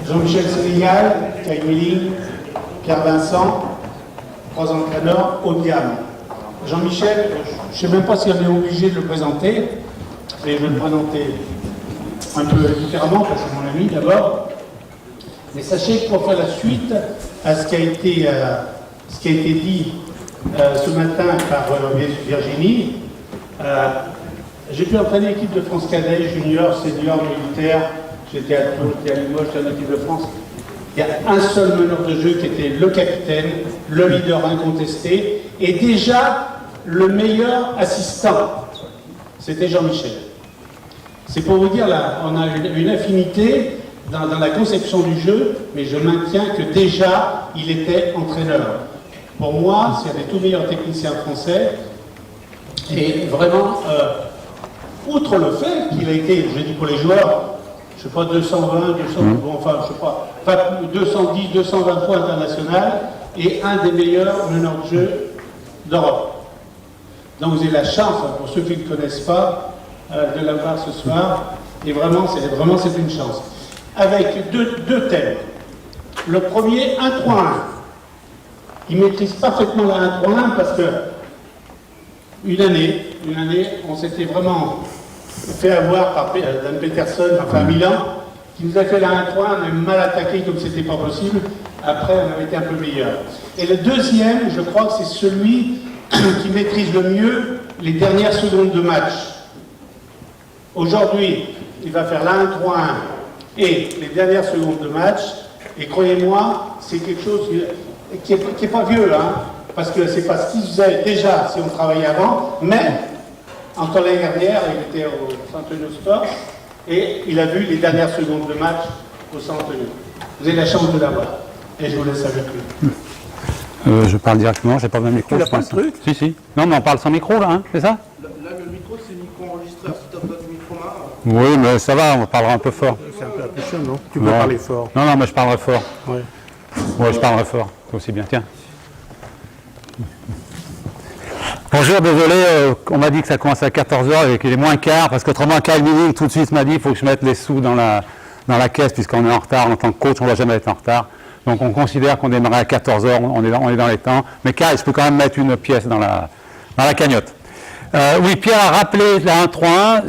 Jean-Michel Sénégal, Kai Milling, Pierre Vincent, 3 entraîneurs haut de gamme. Jean-Michel, je ne sais même pas si on est obligé de le présenter, mais je vais le présenter un peu différemment, parce que c'est mon ami d'abord. Mais sachez que pour faire la suite à ce qui a été dit ce matin par Virginie, j'ai pu entraîner l'équipe de France cadet, junior, senior, militaire. J'étais à Tours, j'étais à Limoges, j'étais en équipe de France. Il y a un seul meneur de jeu qui était le capitaine, le leader incontesté, et déjà le meilleur assistant. C'était Jean-Michel. C'est pour vous dire, là, on a une affinité dans la conception du jeu, mais je maintiens que déjà, il était entraîneur. Pour moi, c'est un des tout meilleurs techniciens français, et vraiment, outre le fait qu'il a été, je dis pour les joueurs, je ne sais pas, 220, 200, bon, enfin, je ne sais pas 210, 220 fois international, et un des meilleurs meneurs de jeu d'Europe. Donc vous avez la chance, hein, pour ceux qui ne le connaissent pas, de l'avoir ce soir, et vraiment c'est une chance. Avec deux thèmes. Le premier, 1-3-1. Il maîtrise parfaitement la 1-3-1 parce que une année, on s'était vraiment fait avoir par Dan Peterson, enfin Milan, qui nous a fait la 1-3, on a mal attaqué comme c'était pas possible. Après, on avait été un peu meilleur. Et le deuxième, je crois que c'est celui qui maîtrise le mieux les dernières secondes de match. Aujourd'hui, il va faire la 1-3-1 et les dernières secondes de match. Et croyez-moi, c'est quelque chose qui est pas vieux, hein, parce que c'est pas ce qu'il faisait déjà si on travaillait avant, mais encore l'année dernière, il était au Saint-Denis Sport et il a vu les dernières secondes de match au Saint-Denis. Vous avez la chance de l'avoir. Et je vous laisse avec lui. Je parle directement, j'ai pas le même micro. Tu n'as pas le truc ? Si. Non, mais on parle sans micro, là, hein, c'est ça ? Là, le micro, c'est micro-enregistreur. Si tu n'as pas de micro main. Oui, mais ça va, on parlera un peu fort. C'est un peu apprécié, non ? Tu peux parler fort. Non, mais je parlerai fort. Ouais. Ouais, je parlerai fort, c'est aussi bien. Tiens. Bonjour, désolé, on m'a dit que ça commence à 14h et qu'il est moins quart, parce qu'autrement, Kyle Milling tout de suite m'a dit qu'il faut que je mette les sous dans la caisse, puisqu'on est en retard. En tant que coach, on ne va jamais être en retard. Donc on considère qu'on démarrait à 14h, on est dans les temps. Mais Kyle, je peux quand même mettre une pièce dans la cagnotte. Oui, Pierre a rappelé la 1-3-1,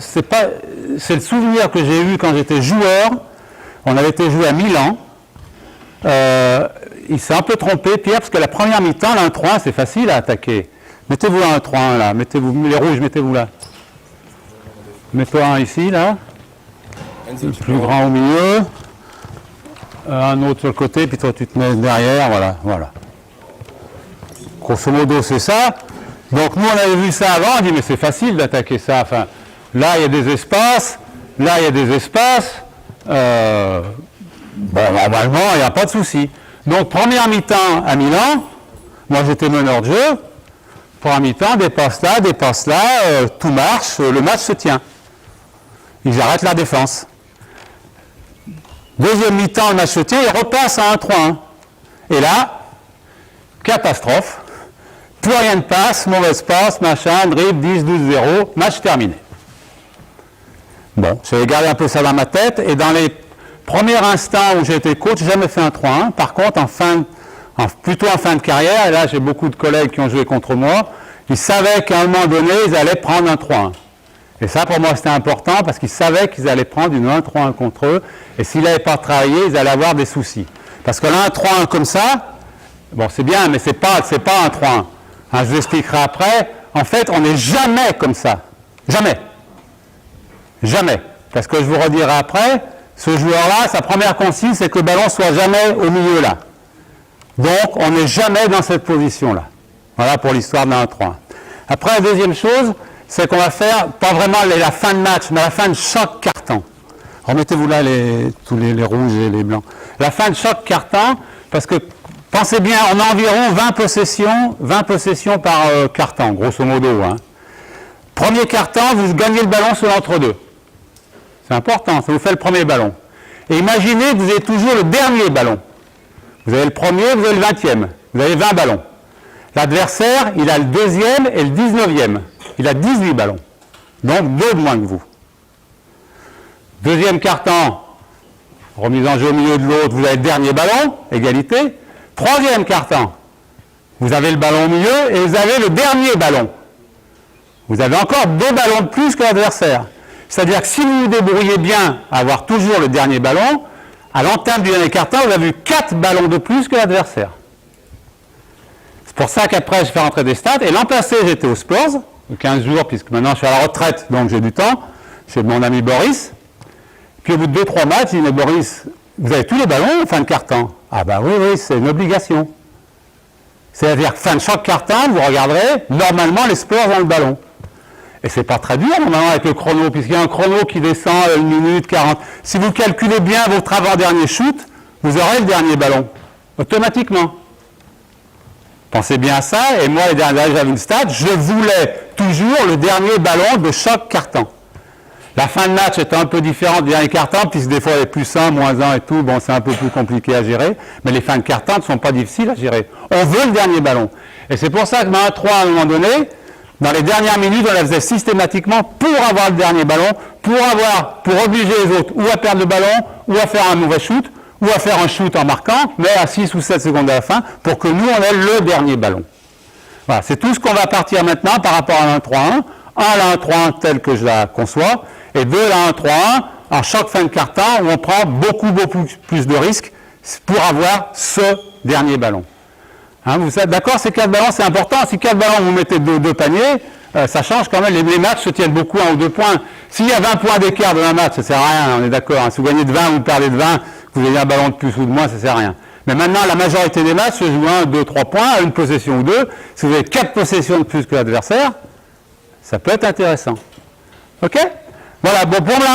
c'est le souvenir que j'ai eu quand j'étais joueur. On avait été joué à Milan. Il s'est un peu trompé, Pierre, parce que la première mi-temps, la 1-3-1, c'est facile à attaquer. Mettez-vous un 1-3-1 là, mettez-vous les rouges, mettez-vous là. Mets-toi un ici, là. Le plus grand au milieu. Un autre sur le côté, puis toi tu te mets derrière, voilà. Grosso modo, c'est ça. Donc nous, on avait vu ça avant, on dit mais c'est facile d'attaquer ça. Enfin, là, il y a des espaces, là, il y a des espaces. Bon, normalement, il n'y a pas de souci. Donc, première mi-temps à Milan, moi j'étais meneur de jeu. Première mi-temps, dépasse là, tout marche, le match se tient. Ils arrêtent la défense. Deuxième mi-temps, le match se tient, il repasse à 1-3-1. Et là, catastrophe. Plus rien ne passe, mauvaise passe, machin, dribble, 10-12-0, match terminé. Bon, j'avais gardé un peu ça dans ma tête, et dans les premiers instants où j'ai été coach, j'ai jamais fait un 3-1. Par contre, plutôt en fin de carrière, et là j'ai beaucoup de collègues qui ont joué contre moi, ils savaient qu'à un moment donné, ils allaient prendre un 3-1. Et ça, pour moi, c'était important parce qu'ils savaient qu'ils allaient prendre une 1-3-1 contre eux. Et s'ils n'avaient pas travaillé, ils allaient avoir des soucis. Parce que là, un 3-1 comme ça, bon, c'est bien, mais c'est pas un 3-1. Hein, je vous expliquerai après. En fait, on n'est jamais comme ça. Jamais. Jamais. Parce que je vous redirai après, ce joueur-là, sa première consigne, c'est que le ballon soit jamais au milieu là. Donc, on n'est jamais dans cette position-là. Voilà pour l'histoire d'un 1-3-1. Après, la deuxième chose, c'est qu'on va faire, pas vraiment la fin de match, mais la fin de chaque carton. Remettez-vous là tous les rouges et les blancs. La fin de chaque carton, parce que, pensez bien, on a environ 20 possessions par carton, grosso modo. Hein. Premier carton, vous gagnez le ballon sur l'entre-deux. C'est important, ça vous fait le premier ballon. Et imaginez que vous avez toujours le dernier ballon. Vous avez le premier, vous avez le 20e. Vous avez 20 ballons. L'adversaire, il a le deuxième et le 19e. Il a 18 ballons. Donc 2 de moins que vous. Deuxième carton, remise en jeu au milieu de l'autre, vous avez le dernier ballon, égalité. Troisième carton, vous avez le ballon au milieu et vous avez le dernier ballon. Vous avez encore 2 ballons de plus que l'adversaire. C'est-à-dire que si vous vous débrouillez bien à avoir toujours le dernier ballon, à l'entame du dernier carton, vous avez eu 4 ballons de plus que l'adversaire. C'est pour ça qu'après, je fais rentrer des stats. Et l'an passé, j'étais aux Spurs, 15 jours, puisque maintenant je suis à la retraite, donc j'ai du temps, chez mon ami Boris. Puis au bout de 2-3 matchs, il dit, mais Boris, vous avez tous les ballons en fin de carton? Ah bah oui, c'est une obligation. C'est-à-dire que fin de chaque carton, vous regarderez, normalement, les Spurs ont le ballon. Et c'est pas très dur, normalement, avec le chrono, puisqu'il y a un chrono qui descend à 1 minute 40. Si vous calculez bien votre avant-dernier shoot, vous aurez le dernier ballon, automatiquement. Pensez bien à ça, et moi, les dernières années, j'avais une stat, je voulais toujours le dernier ballon de chaque carton. La fin de match était un peu différente du dernier carton, puisque des fois, il y avait plus 1, moins 1 et tout, bon, c'est un peu plus compliqué à gérer, mais les fins de carton ne sont pas difficiles à gérer. On veut le dernier ballon. Et c'est pour ça que dans un 3, à un moment donné, dans les dernières minutes, on la faisait systématiquement pour avoir le dernier ballon, pour obliger les autres ou à perdre le ballon, ou à faire un mauvais shoot, ou à faire un shoot en marquant, mais à 6 ou 7 secondes à la fin, pour que nous, on ait le dernier ballon. Voilà, c'est tout ce qu'on va partir maintenant par rapport à l'1-3-1. 1, la 1-3-1 telle que je la conçois, et 2, la 1-3-1, en chaque fin de carton, où on prend beaucoup plus de risques pour avoir ce dernier ballon. Hein, vous êtes d'accord, ces 4 ballons, c'est important. Si 4 ballons, vous mettez 2 paniers, ça change quand même. Les matchs se tiennent beaucoup à 1 ou 2 points. S'il y a 20 points d'écart dans un match, ça ne sert à rien, on est d'accord. Hein. Si vous gagnez de 20 ou vous perdez de 20, que vous ayez un ballon de plus ou de moins, ça ne sert à rien. Mais maintenant, la majorité des matchs se jouent 1, 2, 3 points, à une possession ou 2. Si vous avez 4 possessions de plus que l'adversaire, ça peut être intéressant. OK? Voilà, bon, pour le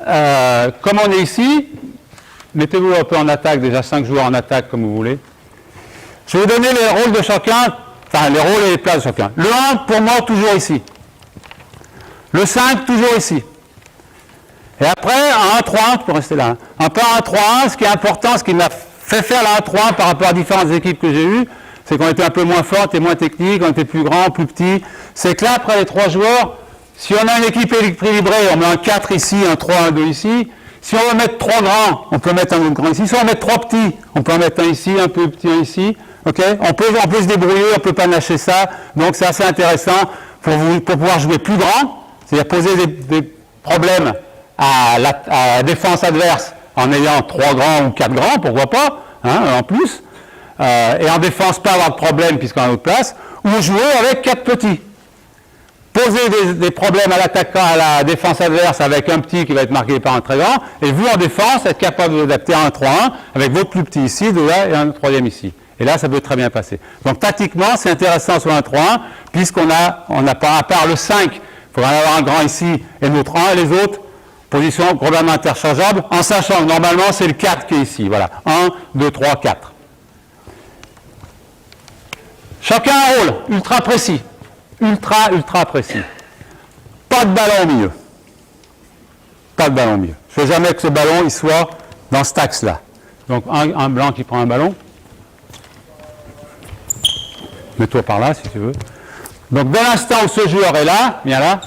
1-3-1, comme on est ici, mettez-vous un peu en attaque, déjà 5 joueurs en attaque comme vous voulez. Je vais vous donner les rôles de chacun, enfin les rôles et les places de chacun. Le 1, pour moi, toujours ici. Le 5, toujours ici. Et après, un 1-3-1, tu peux rester là. Un peu 1-3-1, ce qui est important, ce qui m'a fait faire la 1-3-1 par rapport à différentes équipes que j'ai eues, c'est qu'on était un peu moins fortes et moins techniques, on était plus grands, plus petits. C'est que là, après les 3 joueurs, si on a une équipe équilibrée, on met un 4 ici, un 3, un 2 ici. Si on veut mettre 3 grands, on peut mettre un autre grand ici. Si on veut mettre 3 petits, on peut en mettre un ici, un peu petit, un ici. Okay, on peut se débrouiller, on ne peut pas lâcher ça. Donc c'est assez intéressant pour pouvoir jouer plus grand, c'est-à-dire poser des problèmes à la défense adverse en ayant 3 grands ou 4 grands, pourquoi pas, hein, en plus. Et en défense, pas avoir de problème puisqu'on a notre place, ou jouer avec 4 petits. Poser des problèmes à la défense adverse avec un petit qui va être marqué par un très grand, et vous en défense, être capable de vous adapter à un 3-1 avec votre plus petit ici, de là, et un troisième ici. Et là, ça peut très bien passer. Donc, tactiquement, c'est intéressant sur un 3-1, puisqu'on n'a pas, à part le 5, il faudra en avoir un grand ici et notre 1, et les autres, positions globalement interchangeables, en sachant que normalement, c'est le 4 qui est ici. Voilà, 1, 2, 3, 4. Chacun un rôle ultra précis. Ultra précis. Pas de ballon au milieu. Pas de ballon au milieu. Je ne veux jamais que ce ballon, il soit dans cet axe-là. Donc, un blanc qui prend un ballon. Mets-toi par là, si tu veux. Donc, dès l'instant où ce joueur est là, viens là,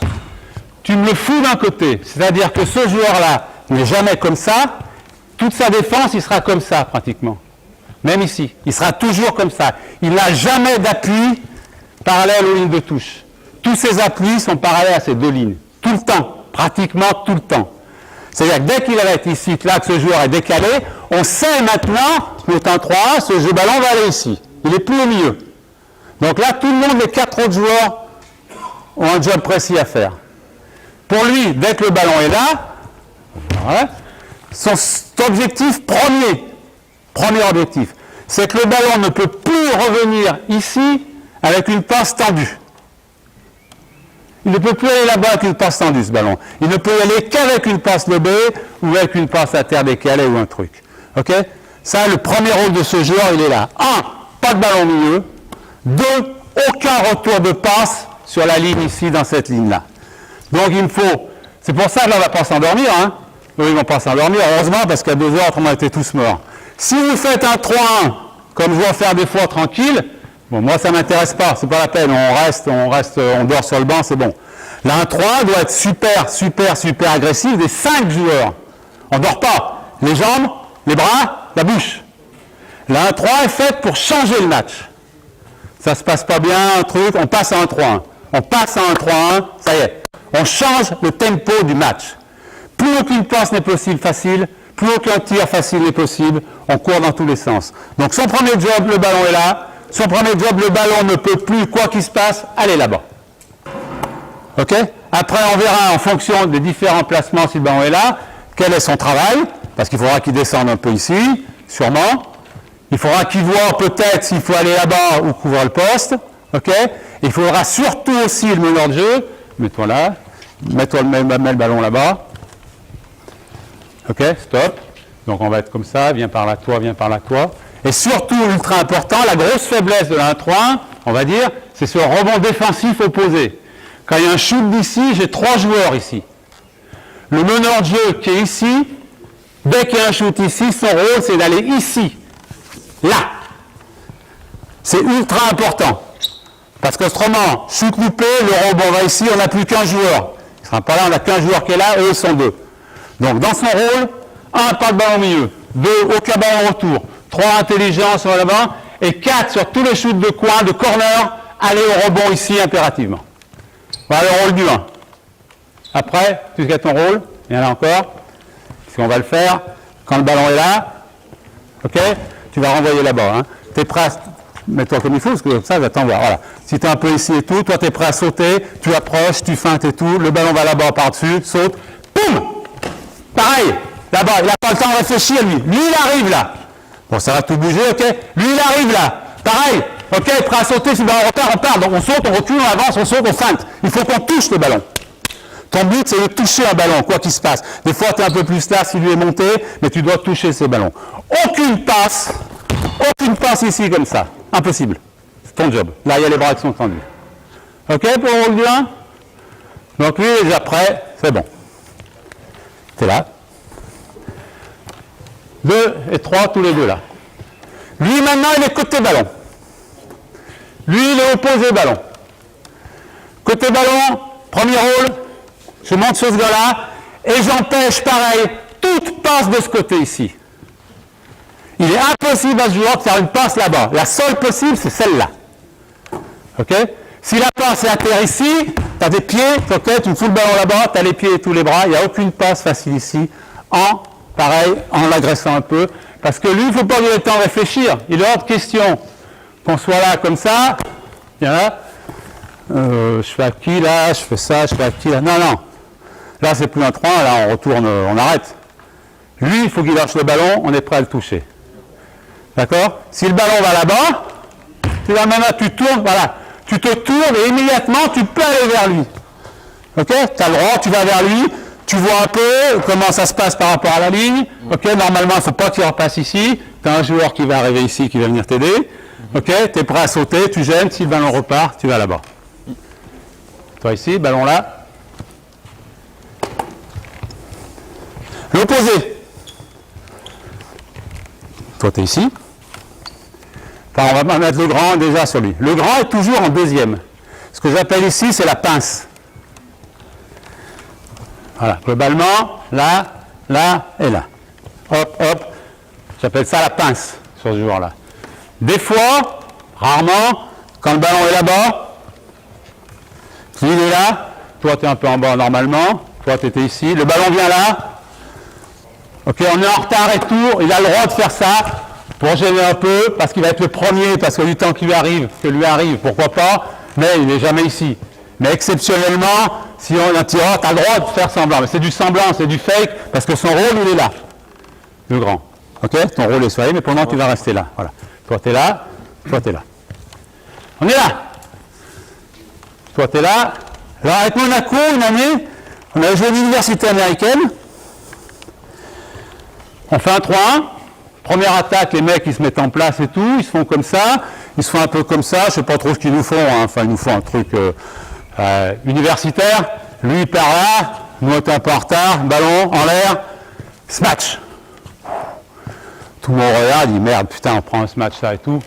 tu me le fous d'un côté. C'est-à-dire que ce joueur-là n'est jamais comme ça. Toute sa défense, il sera comme ça, pratiquement. Même ici. Il sera toujours comme ça. Il n'a jamais d'appui parallèle aux lignes de touche. Tous ces appuis sont parallèles à ces 2 lignes. Tout le temps. Pratiquement tout le temps. C'est-à-dire que dès qu'il va être ici, là, que ce joueur est décalé, on sait maintenant, c'est un 3-1, ce ballon va aller ici. Il n'est plus au milieu. Donc là, tout le monde, les 4 autres joueurs, ont un job précis à faire. Pour lui, dès que le ballon est là, voilà, son objectif premier objectif, c'est que le ballon ne peut plus revenir ici avec une passe tendue. Il ne peut plus aller là-bas avec une passe tendue, ce ballon. Il ne peut y aller qu'avec une passe lobée ou avec une passe à terre décalée ou un truc. OK? Ça, le premier rôle de ce joueur, il est là. 1, pas de ballon au milieu. 2, aucun retour de passe sur la ligne ici, dans cette ligne-là. Donc, il me faut... C'est pour ça que là, on ne va pas s'endormir. Hein? Ils ne vont pas s'endormir, heureusement, parce qu'à 2 heures, autrement, on était tous morts. Si vous faites un 3-1, comme je vais en faire des fois tranquille, bon, moi, ça ne m'intéresse pas, c'est pas la peine, on dort sur le banc, c'est bon. Là, un 3 doit être super agressif des 5 joueurs. On ne dort pas. Les jambes, les bras, la bouche. La 1-3 est faite pour changer le match. Ça se passe pas bien, un truc, on passe à 1-3-1. On passe à 1-3-1, ça y est. On change le tempo du match. Plus aucune passe n'est possible facile, plus aucun tir facile n'est possible, on court dans tous les sens. Donc son premier job, le ballon est là. Son premier job, le ballon ne peut plus, quoi qu'il se passe, aller là-bas. Ok? Après, on verra en fonction des différents placements, si le ballon est là, quel est son travail, parce qu'il faudra qu'il descende un peu ici, sûrement. Il faudra qu'il voit peut-être s'il faut aller là-bas ou couvrir le poste. Ok? Il faudra surtout aussi le meneur de jeu. Mets-toi là. Mets le ballon là-bas. Ok? Stop. Donc on va être comme ça. Viens par là, toi, viens par là, toi. Et surtout, ultra important, la grosse faiblesse de la 1-3-1, on va dire, c'est ce rebond défensif opposé. Quand il y a un shoot d'ici, j'ai 3 joueurs ici. Le meneur de jeu qui est ici, dès qu'il y a un shoot ici, son rôle, c'est d'aller ici. Là. C'est ultra important. Parce qu'autrement, shoot loupé, le rebond va ici, on n'a plus qu'un joueur. Il ne sera pas là, on n'a qu'un joueur qui est là, eux ils sont 2. Donc dans son rôle, 1, pas de ballon au milieu. 2, aucun ballon retour. 3, intelligence là-bas. Et 4, sur tous les shoots de coin, de corner, aller au rebond ici impérativement. Voilà le rôle du 1. Après, tu sais ton rôle, il y en a encore. Parce qu'on va le faire. Quand le ballon est là, ok, tu vas renvoyer là-bas. Hein. Tu es prêt à... Mets-toi comme il faut, parce que comme ça, va t'envoyer. Voilà. Si tu es un peu ici et tout, toi, tu es prêt à sauter, tu approches, tu feintes et tout, le ballon va là-bas par-dessus, saute, boum! Pareil, là-bas, il n'a pas le temps de réfléchir, lui. Lui, il arrive là. Bon, ça va tout bouger, ok? Lui, il arrive là. Pareil, ok, prêt à sauter, si le ballon repart, on part. Donc on saute, on recule, on avance, on saute, on feinte. Il faut qu'on touche le ballon. Ton but, c'est de toucher un ballon, quoi qu'il se passe. Des fois, tu es un peu plus là s'il lui est monté, mais tu dois toucher ces ballons. Aucune passe ici comme ça. Impossible. C'est ton job. Là, il y a les bras qui sont tendus. Ok pour le rôle du 1? Donc lui, il est déjà prêt. C'est bon. C'est là. 2 et 3, tous les deux là. Lui, maintenant, il est côté ballon. Lui, il est opposé ballon. Côté ballon, premier rôle, je monte sur ce gars-là et j'empêche, pareil, toute passe de ce côté ici. Il est impossible à ce joueur de faire une passe là-bas. La seule possible, c'est celle-là. Ok? Si la passe est à terre ici, tu as des pieds, ok, tu me fous le ballon là-bas, tu as les pieds et tous les bras, il n'y a aucune passe facile ici, pareil, en l'agressant un peu, parce que lui, il ne faut pas lui donner le temps de réfléchir. Il est hors de question qu'on soit là comme ça, là, je fais à qui là, je fais ça, je fais à qui là, non, non. Là, c'est plus un 3, là, on retourne, on arrête. Lui, il faut qu'il lâche le ballon, on est prêt à le toucher. D'accord? Si le ballon va là-bas, tu vas maintenant, tu tournes, voilà. Tu te tournes et immédiatement, tu peux aller vers lui. Ok? Tu as le droit, tu vas vers lui, tu vois un peu comment ça se passe par rapport à la ligne. Ok? Normalement, il ne faut pas qu'il repasse ici. Tu as un joueur qui va arriver ici, qui va venir t'aider. Ok? Tu es prêt à sauter, tu gênes. Si le ballon repart, tu vas là-bas. Toi ici, ballon là. L'opposé. Toi, tu es ici. Enfin, on va mettre le grand déjà sur lui. Le grand est toujours en deuxième. Ce que j'appelle ici, c'est la pince. Voilà, globalement, là, là et là. Hop, hop. J'appelle ça la pince sur ce joueur-là. Des fois, rarement, quand le ballon est là-bas, il est là, toi tu es un peu en bas normalement, toi tu étais ici, le ballon vient là. Ok, on est en retard et tout, il a le droit de faire ça. Pour gêner un peu, parce qu'il va être le premier, parce que du temps qui lui arrive, pourquoi pas, mais il n'est jamais ici. Mais exceptionnellement, si on a un tireur, tu as le droit de faire semblant. Mais c'est du semblant, c'est du fake, parce que son rôle, il est là, le grand. Ok? Ton rôle est soigné, mais pendant tu vas rester là. Voilà. Toi, tu es là, toi, tu es là. On est là. Toi, tu es là. Alors, avec Monaco, une année, on a joué à l'université américaine. On fait un 3-1. Première attaque, les mecs, ils se mettent en place et tout, ils se font comme ça, ils se font un peu comme ça, je ne sais pas trop ce qu'ils nous font, hein. Enfin, ils nous font un truc universitaire, lui par là, nous on est un peu en retard, ballon en l'air, smash. Tout le monde regarde, il dit merde, putain, on prend un smash ça et tout.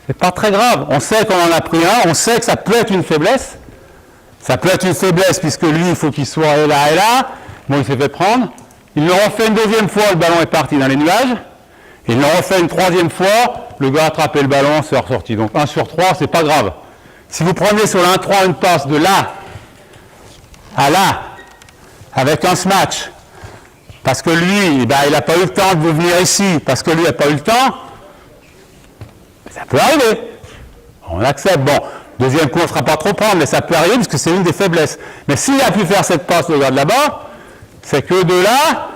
C'est pas très grave, on sait qu'on en a pris un, on sait que ça peut être une faiblesse, puisque lui, il faut qu'il soit là et là, bon, il s'est fait prendre. il le refait une deuxième fois, le ballon est parti dans les nuages. Il le refait une troisième fois, le gars a attrapé le ballon, c'est ressorti. Donc 1 sur 3, c'est pas grave. Si vous prenez sur le 1-3 une passe de là à là, avec un smash, parce que lui, ben, il n'a pas eu le temps de venir ici, parce que lui n'a pas eu le temps, ça peut arriver. On accepte. Bon, deuxième coup, on ne sera pas trop prendre, mais ça peut arriver parce que c'est une des faiblesses. Mais s'il a pu faire cette passe, le gars de là-bas, c'est que de là,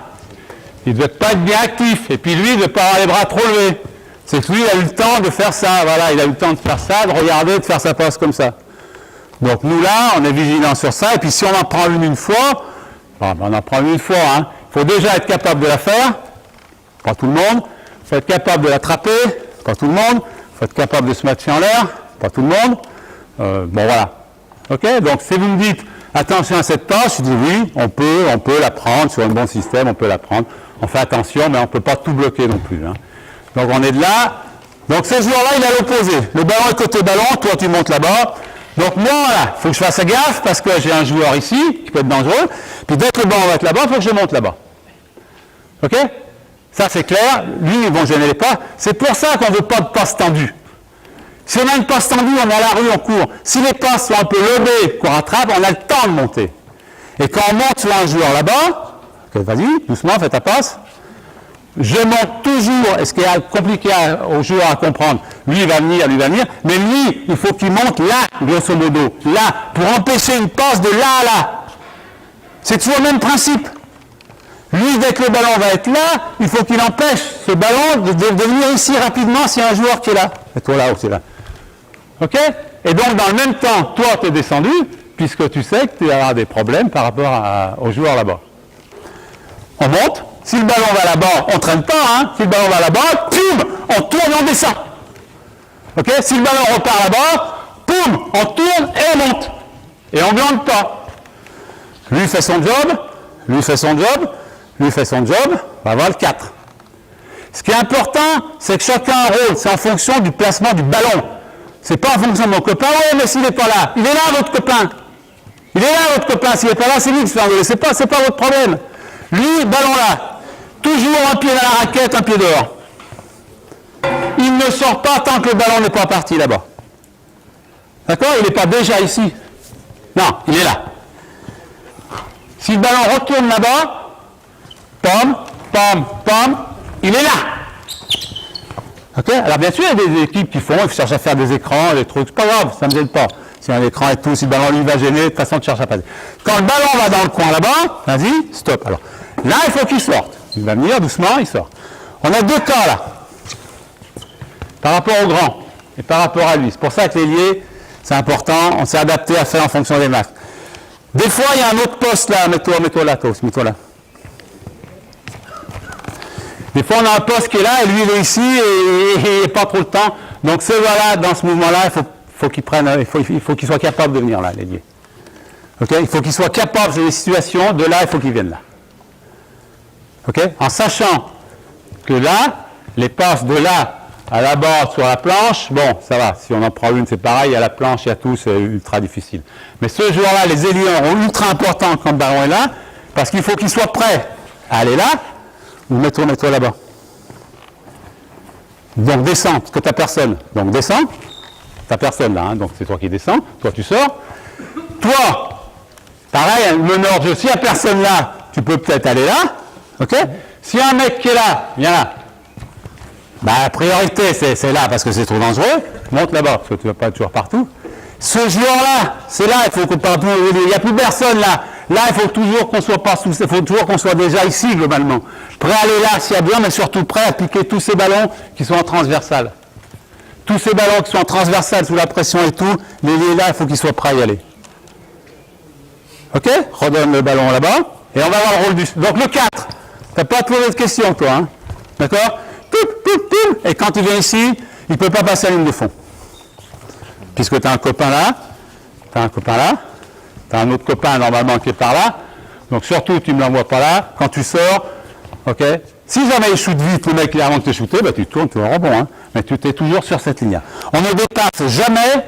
il ne doit pas être bien actif. Et puis lui, il ne doit pas avoir les bras trop levés. C'est que lui, il a eu le temps de faire ça. Voilà, il a eu le temps de faire ça, de regarder, de faire sa passe comme ça. Donc nous, là, on est vigilants sur ça. Et puis si on en prend une fois, bon, on en prend une fois. Hein. Il faut déjà être capable de la faire. Pas tout le monde. Il faut être capable de l'attraper. Pas tout le monde. Il faut être capable de se mettre en l'air. Pas tout le monde. Bon, voilà. OK? Donc si vous me dites, attention à cette passe, je dis oui, on peut la prendre sur un bon système, on peut la prendre. On fait attention, mais on ne peut pas tout bloquer non plus. Hein. Donc on est de là. Donc ce joueur-là, il a l'opposé. Le ballon est côté ballon, toi tu montes là-bas. Donc moi, là, il faut que je fasse gaffe parce que j'ai un joueur ici qui peut être dangereux. Puis dès que le ballon va être là-bas, il faut que je monte là-bas. OK? Ça c'est clair. Lui, ils vont gêner les pas. C'est pour ça qu'on ne veut pas de passe tendue. Si on a une passe tendue, on est à la rue, on court. Si les passes sont un peu levées, qu'on rattrape, on a le temps de monter. Et quand on monte sur un joueur là-bas, okay, vas-y, doucement, fais ta passe. Je monte toujours, et ce qui est compliqué au joueur à comprendre, lui il va venir, mais lui, il faut qu'il monte là, grosso modo, là, pour empêcher une passe de là à là. C'est toujours le même principe. Lui, dès que le ballon va être là, il faut qu'il empêche ce ballon de venir ici rapidement s'il y a un joueur qui est là. Et toi là aussi là. OK? Et donc, dans le même temps, toi, tu es descendu, puisque tu sais que tu vas avoir des problèmes par rapport au joueur là-bas. On monte. Si le ballon va là-bas, on ne traîne pas. Hein. Si le ballon va là-bas, poum, on tourne et on descend. OK? Si le ballon repart là-bas, poum, on tourne et on monte. Et on ne glande pas. Lui fait son job, lui fait son job, lui fait son job, on va avoir le 4. Ce qui est important, c'est que chacun a un rôle, c'est en fonction du placement du ballon. C'est pas en fonction de mon copain, ouais, mais s'il n'est pas là, il est là votre copain. Il est là votre copain, s'il n'est pas là, c'est lui qui se fait engueuler, c'est pas votre problème. Lui, ballon là, toujours un pied dans la raquette, un pied dehors. Il ne sort pas tant que le ballon n'est pas parti là-bas. D'accord? Il n'est pas déjà ici. Non, il est là. Si le ballon retourne là-bas, pam, pam, pam, il est là. Ok? Alors bien sûr, il y a des équipes qui font, ils cherchent à faire des écrans, des trucs, c'est pas grave, ça ne me gêne pas. Si un écran et tout, si le ballon lui va gêner, de toute façon tu cherches à passer. Quand le ballon va dans le coin là-bas, vas-y, stop. Alors là, il faut qu'il sorte. Il va venir doucement, il sort. On a deux cas là, par rapport au grand et par rapport à lui. C'est pour ça que l'ailier, c'est important, on s'est adapté à faire en fonction des masques. Des fois, il y a un autre poste là, mets-toi là, toi, mets-toi là. Des fois, on a un poste qui est là et lui, il est ici et il n'a pas trop le temps. Donc, ce voilà, dans ce mouvement-là, il faut qu'il prenne, il faut qu'il soit capable de venir là, l'ailier. Okay? Il faut qu'il soit capable, c'est des situations, de là, il faut qu'il vienne là. Okay? En sachant que là, les passes de là à là-bas sur la planche, bon, ça va. Si on en prend une, c'est pareil, à la planche, il y a tout, c'est ultra difficile. Mais ce joueur-là, les ailiers sont ultra importants quand le ballon est là, parce qu'il faut qu'il soit prêt à aller là, ou mets-toi là-bas. Donc descends, parce que tu n'as personne. Donc descends, tu n'as personne là, hein, donc c'est toi qui descends, toi tu sors. Toi, pareil, meneur de jeu, s'il n'y a personne là, tu peux peut-être aller là, ok? S'il y a un mec qui est là, viens là. Bah, la priorité, c'est là, parce que c'est trop dangereux. Monte là-bas, parce que tu ne vas pas toujours partout. Ce joueur-là, c'est là, il faut qu'on parle plus, il n'y a plus personne là. Là, il faut toujours qu'on soit partout, il faut toujours qu'on soit déjà ici, globalement. Prêt à aller là s'il y a besoin, mais surtout prêt à piquer tous ces ballons qui sont en transversale. Tous ces ballons qui sont en transversale, sous la pression et tout, les là, il faut qu'ils soient prêts à y aller. Ok? Redonne le ballon là-bas, et on va avoir le rôle du... Donc le 4, tu n'as pas à te poser de questions, toi, hein? D'accord? Et quand il vient ici, il ne peut pas passer à la ligne de fond. Puisque tu as un copain là, tu as un copain là, tu as un autre copain normalement qui est par là. Donc surtout, tu ne me l'envoies pas là. Quand tu sors, ok. Si jamais il shoot vite, le mec il a avant de te shooter, bah, tu tournes, tu vas au rebond. Hein. Mais tu es toujours sur cette ligne-là. On ne dépasse jamais,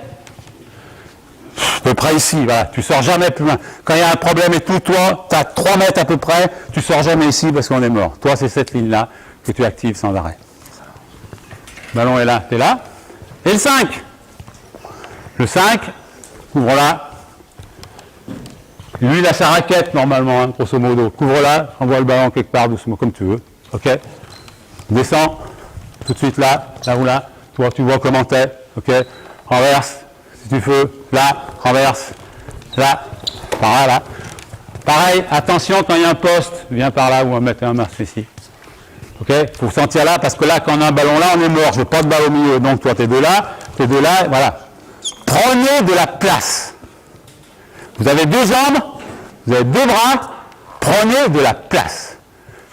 peu près ici, voilà. Tu sors jamais plus loin. Quand il y a un problème et tout, toi, tu as 3 mètres à peu près, tu sors jamais ici parce qu'on est mort. Toi, c'est cette ligne-là que tu actives sans arrêt. Le ballon est là, tu es là. Et le 5. Le 5, couvre-la. Lui, il a sa raquette, normalement, hein, grosso modo. Couvre-la, envoie le ballon quelque part, doucement, comme tu veux. OK? Descends, tout de suite là ou là. Toi, tu vois comment t'es. OK? Renverse, si tu veux. Là, renverse. Là, par là, là. Pareil, attention, quand il y a un poste, viens par là ou on va mettre un masque ici. OK? Il faut sentir là, parce que là, quand on a un ballon là, on est mort. Je ne veux pas de balle au milieu. Donc, toi, t'es de là, voilà. Prenez de la place. Vous avez 2 jambes, vous avez 2 bras, prenez de la place.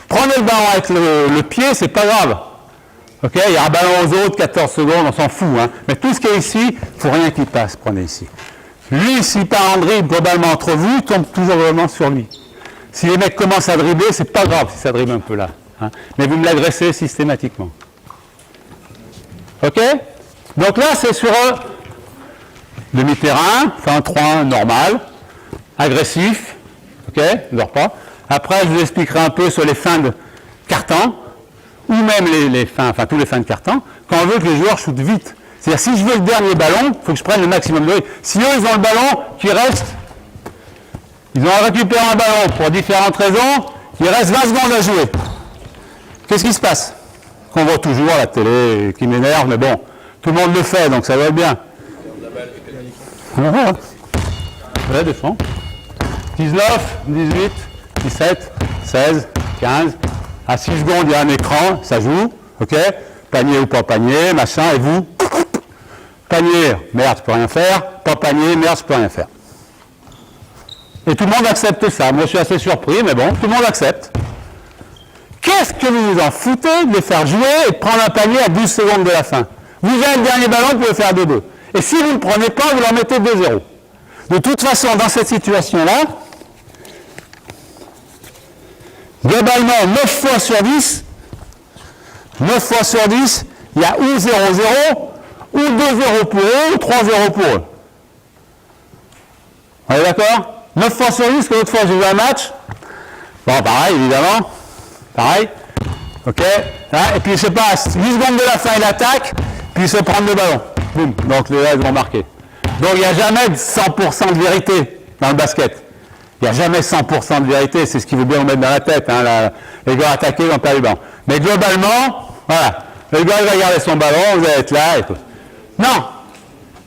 Prenez le ballon avec le pied, c'est pas grave. OK? Il y a un ballon aux autres, 14 secondes, on s'en fout. Hein. Mais tout ce qui est ici, il ne faut rien qui passe, prenez ici. Lui, s'il part en dribble globalement entre vous, il tombe toujours vraiment sur lui. Si les mecs commencent à dribbler, c'est pas grave si ça dribble un peu là. Hein. Mais vous me l'agressez systématiquement. OK? Donc là, c'est sur demi-terrain, enfin un 3-1 normal, agressif. OK? Ne dors pas. Après, je vous expliquerai un peu sur les fins de carton, ou même les fins, enfin tous les fins de carton, quand on veut que les joueurs shootent vite. C'est-à-dire, si je veux le dernier ballon, il faut que je prenne le maximum de rythme. Si eux, ils ont le ballon qui reste, ils ont récupéré un ballon pour différentes raisons, il reste 20 secondes à jouer. Qu'est-ce qui se passe? Qu'on voit toujours à la télé, qui m'énerve, mais bon, tout le monde le fait, donc ça va être bien. Voilà, défend. 19, 18, 17, 16, 15. À 6 secondes, il y a un écran, ça joue. OK? Panier ou pas panier, machin, et vous? Panier, merde, je peux rien faire. Pas panier, merde, je peux rien faire. Et tout le monde accepte ça. Moi, je suis assez surpris, mais bon, tout le monde accepte. Qu'est-ce que vous vous en foutez de les faire jouer et de prendre un panier à 12 secondes de la fin? Vous avez le dernier ballon, vous pouvez faire 2-2. Et si vous ne le prenez pas, vous leur mettez 2-0. De toute façon, dans cette situation-là, globalement, 9 fois sur 10, il y a ou 0-0, ou 2-0 pour eux, ou 3-0 pour eux. On est d'accord? 9 fois sur 10, que l'autre fois j'ai vu un match. Bon, pareil, évidemment. Pareil. OK? Là, et puis, je sais pas, 8 secondes de la fin, il attaque, puis il se prend le ballon. Boum. Donc, les gars, ils vont marquer. Donc, il n'y a jamais de 100% de vérité dans le basket. Il n'y a jamais 100% de vérité. C'est ce qu'il veut bien vous mettre dans la tête. Hein, les gars attaqués, ils n'ont pas eu le ballon. Mais globalement, voilà. Le gars, il va garder son ballon, vous allez être là. Écoute. Non.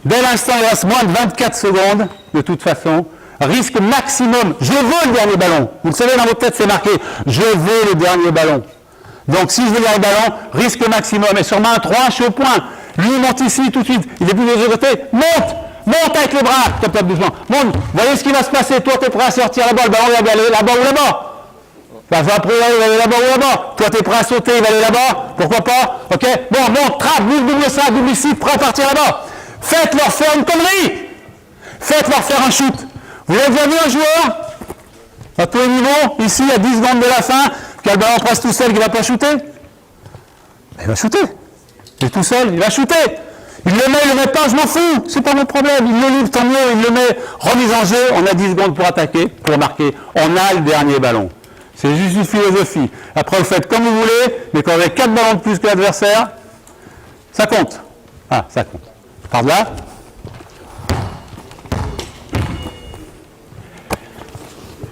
Dès l'instant, il reste moins de 24 secondes, de toute façon. Risque maximum. Je veux le dernier ballon. Vous le savez, dans votre tête, c'est marqué. Je veux le dernier ballon. Donc, si je veux le dernier ballon, risque maximum. Et sur main 3, je suis au point. Lui, il monte ici tout de suite. Il est plus de côté. Monte! Monte avec les bras. Top, top, doucement. Monte. Voyez ce qui va se passer. Toi, tu es prêt à sortir là-bas. Le ballon, il va aller là-bas ou là-bas. Après, il va aller là-bas ou là-bas. Toi, tu es prêt à sauter. Il va aller là-bas. Pourquoi pas? OK? Bon, monte, trappe, double ça, double ici. Prêt à partir là-bas. Faites-leur faire une connerie. Faites-leur faire un shoot. Vous avez déjà vu un joueur, à tous les niveaux, ici, à 10 secondes de la fin, qui a le ballon presque tout seul, qui ne va pas shooter? Il va shooter. Il est tout seul, il va shooter. Il le met, il ne le met pas, je m'en fous. C'est pas mon problème. Il le livre, tant mieux, il le met. Remise en jeu, on a 10 secondes pour attaquer, pour marquer. On a le dernier ballon. C'est juste une philosophie. Après, vous faites comme vous voulez, mais quand vous avez 4 ballons de plus que l'adversaire, ça compte. Ah, ça compte. Par là.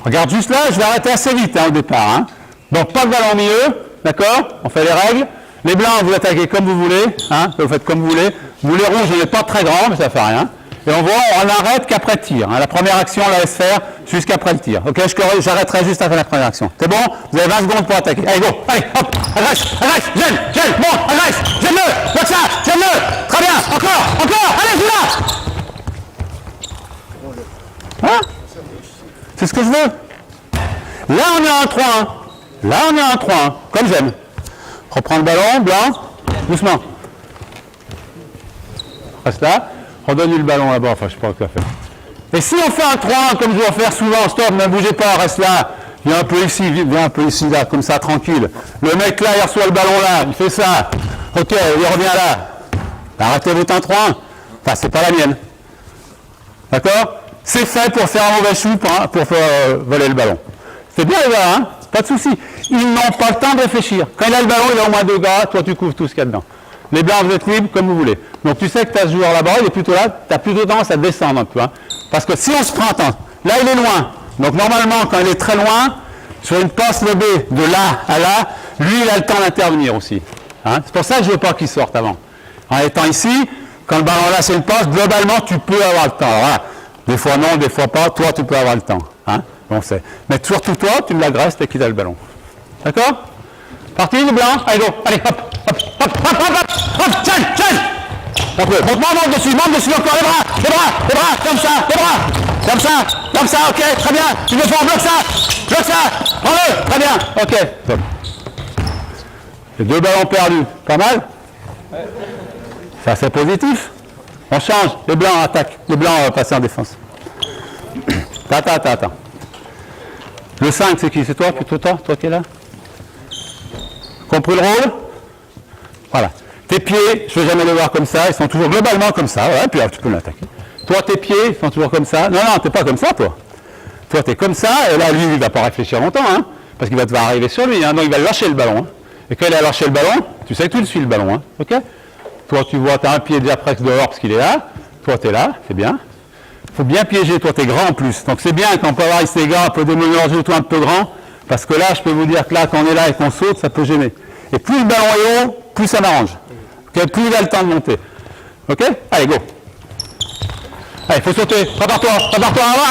Regarde juste là, je vais arrêter assez vite au départ. Hein. Donc pas de ballon au milieu, d'accord? On fait les règles. Les blancs, vous attaquez comme vous voulez, hein, vous faites comme vous voulez. Vous les rouges, on n'est pas très grand, mais ça ne fait rien. Et on n'arrête qu'après le tir. Hein. La première action, on la laisse faire jusqu'après le tir. Ok, j'arrêterai juste après la première action. C'est bon? Vous avez 20 secondes pour attaquer. Allez, go! Allez, hop! Agresse! Gêne! Monte! Agresse! Gêne-le! Comme ça! Gêne-le! Très bien! Encore! Allez, celui-là! Hein? C'est ce que je veux. Là, on est en 3-1. Là, on est en 3-1. Comme j'aime. Reprends le ballon, blanc. Doucement. Reste là. Redonne-lui le ballon là-bas. Enfin, je sais pas ce qu'il va faire. Et si on fait un 3-1, comme je dois faire souvent, stop, ne bougez pas, reste là. Viens un peu ici, viens un peu ici, là, comme ça, tranquille. Le mec là, il reçoit le ballon là. Il fait ça. Ok, il revient là. Arrêtez votre 1-3-1. Enfin, c'est pas la mienne. D'accord? c'est fait pour faire un mauvais shoot, pour faire voler le ballon. C'est bien les gars, hein? Pas de souci. Ils n'ont pas le temps de réfléchir. Quand il a le ballon, il a au moins 2 gars, toi tu couvres tout ce qu'il y a dedans. Les blancs, vous êtes libres comme vous voulez. Donc tu sais que tu as ce joueur là-bas, il est plutôt là, tu as plutôt tendance à descendre un peu. Hein? Parce que si on se prend, attends, là il est loin. Donc normalement, quand il est très loin, sur une passe lobée de là à là, lui il a le temps d'intervenir aussi. Hein? C'est pour ça que je ne veux pas qu'il sorte avant. En étant ici, quand le ballon là c'est une passe, globalement tu peux avoir le temps. Alors, voilà. Des fois non, des fois pas, toi tu peux avoir le temps. Hein? Bon, c'est. Mais surtout toi, tu me l'agresses dès qu'il a le ballon. D'accord? Parti, le blanc. Allez, go. Allez, hop, hop, hop, hop, hop, hop, hop, tiens, tiens. Monte dessus, encore les bras, comme ça, ok, très bien. Tu veux faire, bloque ça, prends-le, très bien, ok. Top. Les 2 ballons perdus, pas mal. Ça, c'est positif. On change, les blancs attaquent, les blancs passent en défense. Attends. Le 5, c'est qui? C'est toi, plutôt toi qui es là? Compris le rôle? Voilà. Tes pieds, je ne veux jamais les voir comme ça, ils sont toujours globalement comme ça, ouais, puis là, tu peux l'attaquer. Toi, tes pieds, ils sont toujours comme ça. Non, tu n'es pas comme ça, toi. Toi, tu es comme ça, et là, lui, il ne va pas réfléchir longtemps, hein, parce qu'il va devoir arriver sur lui, hein, donc il va lâcher le ballon. Hein. Et quand il a lâché le ballon, tu sais que tu le suis, le ballon, hein, ok? Toi, tu vois, tu as un pied déjà presque dehors parce qu'il est là. Toi, tu es là, c'est bien. Il faut bien piéger, toi, tu es grand en plus. Donc, c'est bien quand on peut avoir ici des gars un peu déménagés, toi, un peu grand, parce que là, je peux vous dire que là, quand on est là et qu'on saute, ça peut gêner. Et plus le ballon est haut, plus ça m'arrange. Okay, plus il a le temps de monter. Ok? Allez, go. Allez, il faut sauter. Prépare-toi,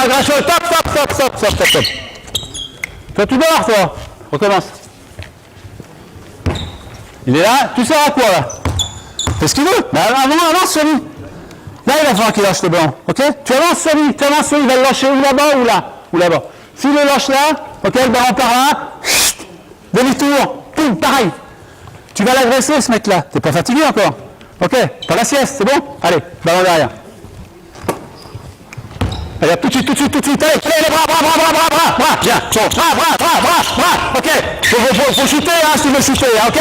agresse-le. Stop. Toi, tu dors, toi. Recommence. Il est là. Tu sers à quoi, là? Fais ce qu'il veut. Mais avance sur lui. Là, il va falloir qu'il lâche le ballon. Ok? Tu avances sur lui. Il va le lâcher ou là-bas ou là-bas. S'il le lâche là, ok, le ballon par là. Demi-tour. Poum, pareil. Tu vas l'agresser, ce mec-là. T'es pas fatigué encore. Ok, pas la sieste, c'est bon? Allez, ballon derrière. Allez, tout de suite. Allez, les bras. Bien, bras. Ok, faut shooter, hein, si tu veux shooter. Ok,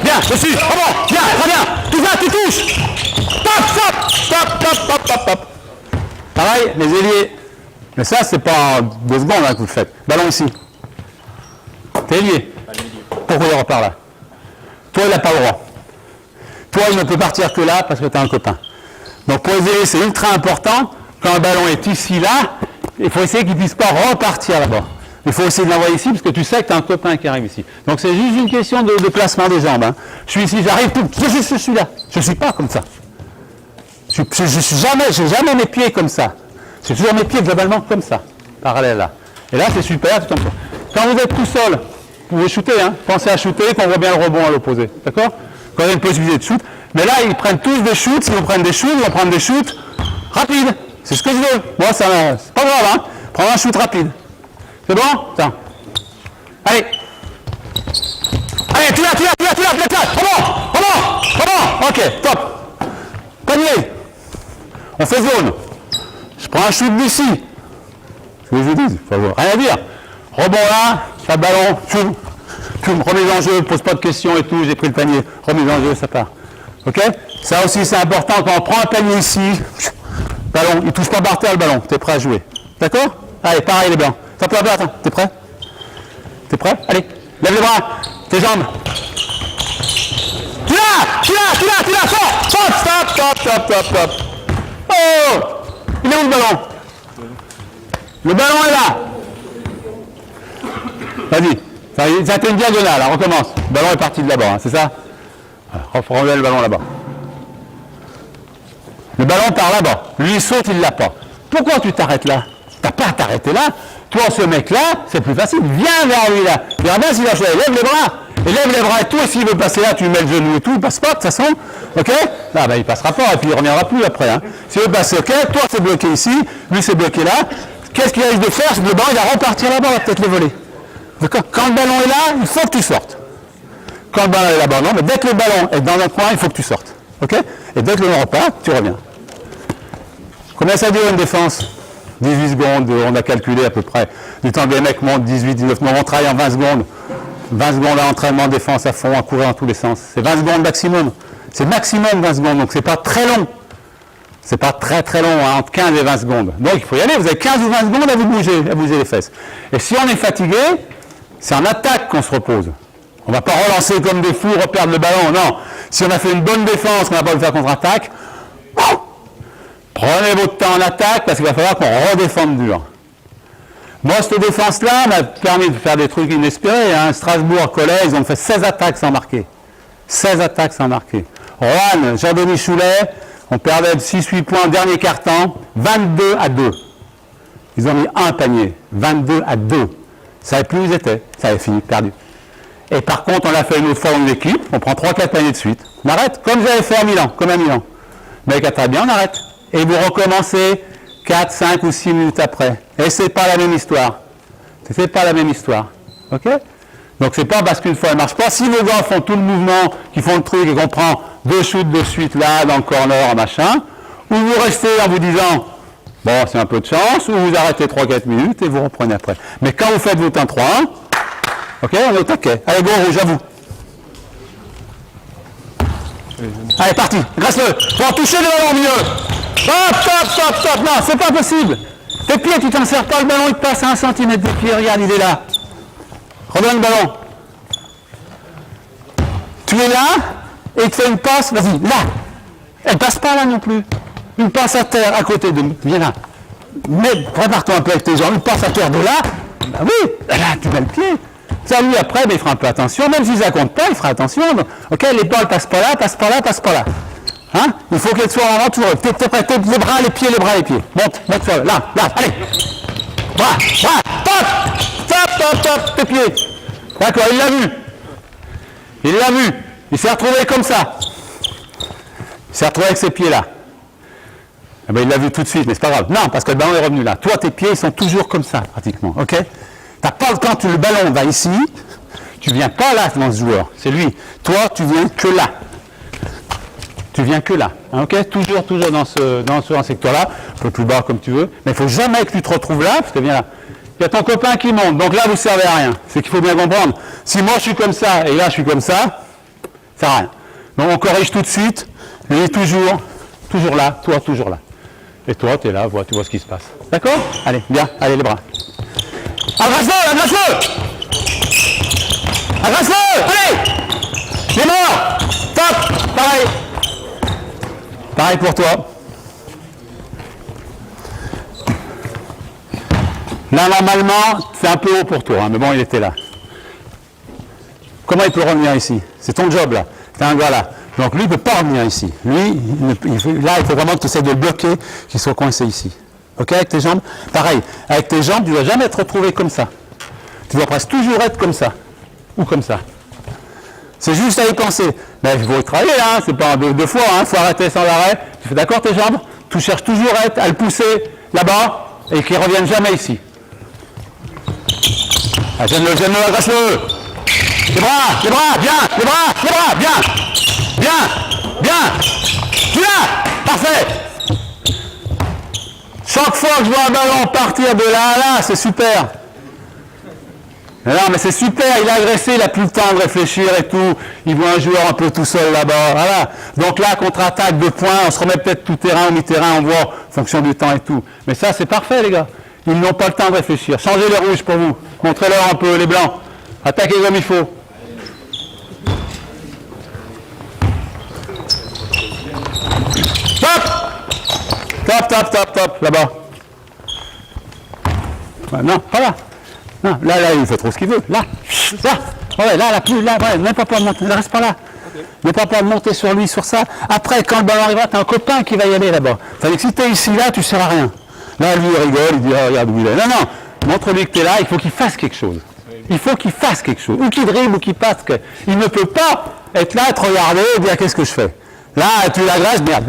bien, dessus. Bon, bien, très bien. Tu vas, tu touches. Stop. Pareil, les ailiers. Mais ça, c'est pas 2 secondes hein, que vous le faites. Ballon ici. T'es ailier. Pourquoi il repart là? Toi, il n'a pas le droit. Toi, il ne peut partir que là parce que tu as un copain. Donc, pour les ailiers, c'est ultra important. Quand le ballon est ici, là, il faut essayer qu'il ne puisse pas repartir là-bas. Il faut essayer de l'envoyer ici parce que tu sais que tu as un copain qui arrive ici. Donc, c'est juste une question de placement des jambes. Hein. Je suis ici, j'arrive, je suis là. Je ne suis pas comme ça. Je suis jamais mes pieds comme ça. J'ai toujours mes pieds globalement comme ça, parallèle là. Et là, c'est super, tout comme ça. Quand vous êtes tout seul, vous pouvez shooter, hein. Pensez à shooter, qu'on voit bien le rebond à l'opposé. D'accord? Quand il y a une possibilité de shoot. Mais là, ils prennent tous des shoots. Si vous prenez des shoots, ils vont prendre des shoots rapides. C'est ce que je veux. Moi, ça, c'est pas grave, hein. Prends un shoot rapide. C'est bon? Tiens. Allez. Allez, tu l'as. Rebond. Ok, top. Panier. On fait zone. Je prends un shoot d'ici. Ce que je vous dis, rien à dire. Rebond là, ça ballon, remise en jeu, pose pas de questions et tout, j'ai pris le panier, remise en jeu, ça part. Ok? Ça aussi c'est important, quand on prend un panier ici, ballon, il touche pas par terre le ballon, t'es prêt à jouer. D'accord? Allez, pareil les blancs. Attends, t'es prêt? T'es prêt? Allez, lève les bras, tes jambes. Tu l'as, fort! Stop! Oh! Il est où le ballon? Le ballon est là. Vas-y. Ça a été une diagonale, là, recommence. Le ballon est parti de là-bas, hein, c'est ça? Renvoie le ballon là-bas. Le ballon part là-bas. Lui, il saute, il ne l'a pas. Pourquoi tu t'arrêtes là? Tu n'as pas à t'arrêter là. Toi, ce mec-là, c'est plus facile. Viens vers lui là. Il regarde bien s'il a choisi. Lève les bras. Et lève les bras et tout. Et s'il veut passer là, tu lui mets le genou et tout. Il passe pas de toute façon. Ok? Ah ben il passera pas. Et puis il ne reviendra plus après. Hein. S'il veut passer, ok? Toi, c'est bloqué ici. Lui, c'est bloqué là. Qu'est-ce qu'il risque de faire? C'est que le ballon, il va repartir là-bas. On va peut-être le voler. D'accord? Quand le ballon est là, il faut que tu sortes. Quand le ballon est là-bas, non. Mais dès que le ballon est dans un coin, il faut que tu sortes. Ok? Et dès que le ballon repart, tu reviens. Combien ça dure une défense? 18 secondes, on a calculé à peu près. Du temps que les mecs montent 18, 19 mois, on travaille en 20 secondes. 20 secondes à entraînement, défense à fond, à courir dans tous les sens. C'est 20 secondes maximum. C'est maximum 20 secondes, donc c'est pas très long. C'est pas très très long, hein, entre 15 et 20 secondes. Donc il faut y aller, vous avez 15 ou 20 secondes à vous bouger les fesses. Et si on est fatigué, c'est en attaque qu'on se repose. On ne va pas relancer comme des fous, reperdre le ballon, non. Si on a fait une bonne défense, qu'on n'a pas le faire contre-attaque, prenez votre temps en attaque parce qu'il va falloir qu'on redéfende dur. Moi, cette défense-là m'a permis de faire des trucs inespérés. Hein. Strasbourg, Collège, ils ont fait 16 attaques sans marquer. 16 attaques sans marquer. Roanne, Jean-Denis Choulet, on perdait de 6-8 points au dernier quart-temps, 22-2. Ils ont mis un panier, 22-2. Ça savait plus où ils étaient, ça avait fini, perdu. Et par contre, on l'a fait une autre fois dans l'équipe, on prend 3-4 paniers de suite. On arrête, comme j'avais fait à Milan, comme à Milan. Mais très bien, on arrête. Et vous recommencez 4, 5 ou 6 minutes après. Et c'est pas la même histoire. C'est pas la même histoire. OK? Donc c'est pas parce qu'une fois elle marche pas. Si vos gars font tout le mouvement, qui font le truc et qu'on prend 2 shoots de suite là, dans le corner, machin, ou vous restez en vous disant, bon, c'est un peu de chance, ou vous arrêtez 3-4 minutes et vous reprenez après. Mais quand vous faites votre 1-3-1, OK, on est au taquet. Allez, go rouge, à vous. Allez, parti. Grâce-le. Pour toucher le ballon au milieu. Stop. Non, c'est pas possible. Tes pieds, tu t'en sers pas, le ballon, il te passe à 1 cm des pieds. Regarde, il est là. Redonne le ballon. Tu es là, et il te fait une passe, vas-y, là. Elle passe pas là non plus. Une passe à terre, à côté de... Viens là. Prépare-toi un peu avec tes jambes. Une passe à terre de là. Bah oui, là, tu mets le pied. Ça, lui, après, mais il fera un peu attention. Même si ça compte pas, il fera attention. OK, l'épaule passe pas là. Hein? Il faut qu'elle soit en avant, toujours. T'es prêt, les bras, les pieds. Monte sur le. Là, allez. Bras, top, tes pieds. D'accord, il l'a vu. Il s'est retrouvé comme ça. Il s'est retrouvé avec ses pieds là. Eh ben, il l'a vu tout de suite, mais c'est pas grave. Non, parce que le ballon est revenu là. Toi, tes pieds, ils sont toujours comme ça, pratiquement. OK? T'as pas, quand le ballon va ici, tu viens pas là dans ce joueur. C'est lui. Toi, tu viens que là. Hein, OK? Toujours dans ce secteur-là. Un peu plus bas comme tu veux. Mais il ne faut jamais que tu te retrouves là, parce que viens là. Il y a ton copain qui monte. Donc là, vous ne servez à rien. C'est qu'il faut bien comprendre. Si moi, je suis comme ça, et là, je suis comme ça, ça ne sert à rien. Donc on corrige tout de suite. Lui, toujours là. Toi, toujours là. Et toi, tu es là, tu vois ce qui se passe. D'accord? Allez, bien. Allez, les bras. Agresse-le! Allez! Il est mort! Top! Pareil pour toi. Là, normalement, c'est un peu haut pour toi, hein, mais bon, il était là. Comment il peut revenir ici? C'est ton job, là. C'est un gars là. Donc lui, il ne peut pas revenir ici. Lui, il faut vraiment que tu essaies de le bloquer, qu'il soit coincé ici. OK, avec tes jambes? Pareil. Avec tes jambes, tu ne dois jamais être retrouvé comme ça. Tu dois presque toujours être comme ça. Ou comme ça. C'est juste à y penser. Mais il faut y travailler, hein. C'est pas deux fois, hein. Il faut arrêter sans arrêt. Tu fais d'accord tes jambes? Tu cherches toujours à le pousser là-bas et qu'il ne revienne jamais ici. Ah, gêne-le, agresse-le. Les bras, bien. Tu l'as. Parfait. Chaque fois que je vois un ballon partir de là, c'est super. Non, mais c'est super, il a agressé, il n'a plus le temps de réfléchir et tout. Il voit un joueur un peu tout seul là-bas. Voilà. Donc là, contre-attaque de points, on se remet peut-être tout terrain ou mi-terrain, on voit, en fonction du temps et tout. Mais ça, c'est parfait, les gars. Ils n'ont pas le temps de réfléchir. Changez les rouges pour vous. Montrez-leur un peu les blancs. Attaquez comme il faut. Top, là-bas. Non, pas là. Non, là, il fait trop ce qu'il veut. Là. Ouais, là, plus, là, ouais, même pas pouvoir monter, ne reste pas là. Ne pas pouvoir monter sur lui, sur ça. Après, quand le ballon arrivera, t'as un copain qui va y aller là-bas. C'est-à-dire que si t'es ici, là, tu ne sers à rien. Là, lui, il rigole, il dit, oh, regarde où il est. Non, montre-lui que t'es là, il faut qu'il fasse quelque chose. Ou qu'il dribble, ou qu'il passe. Il ne peut pas être là, être regardé et dire, qu'est-ce que je fais? Là, tu l'agresses, merde,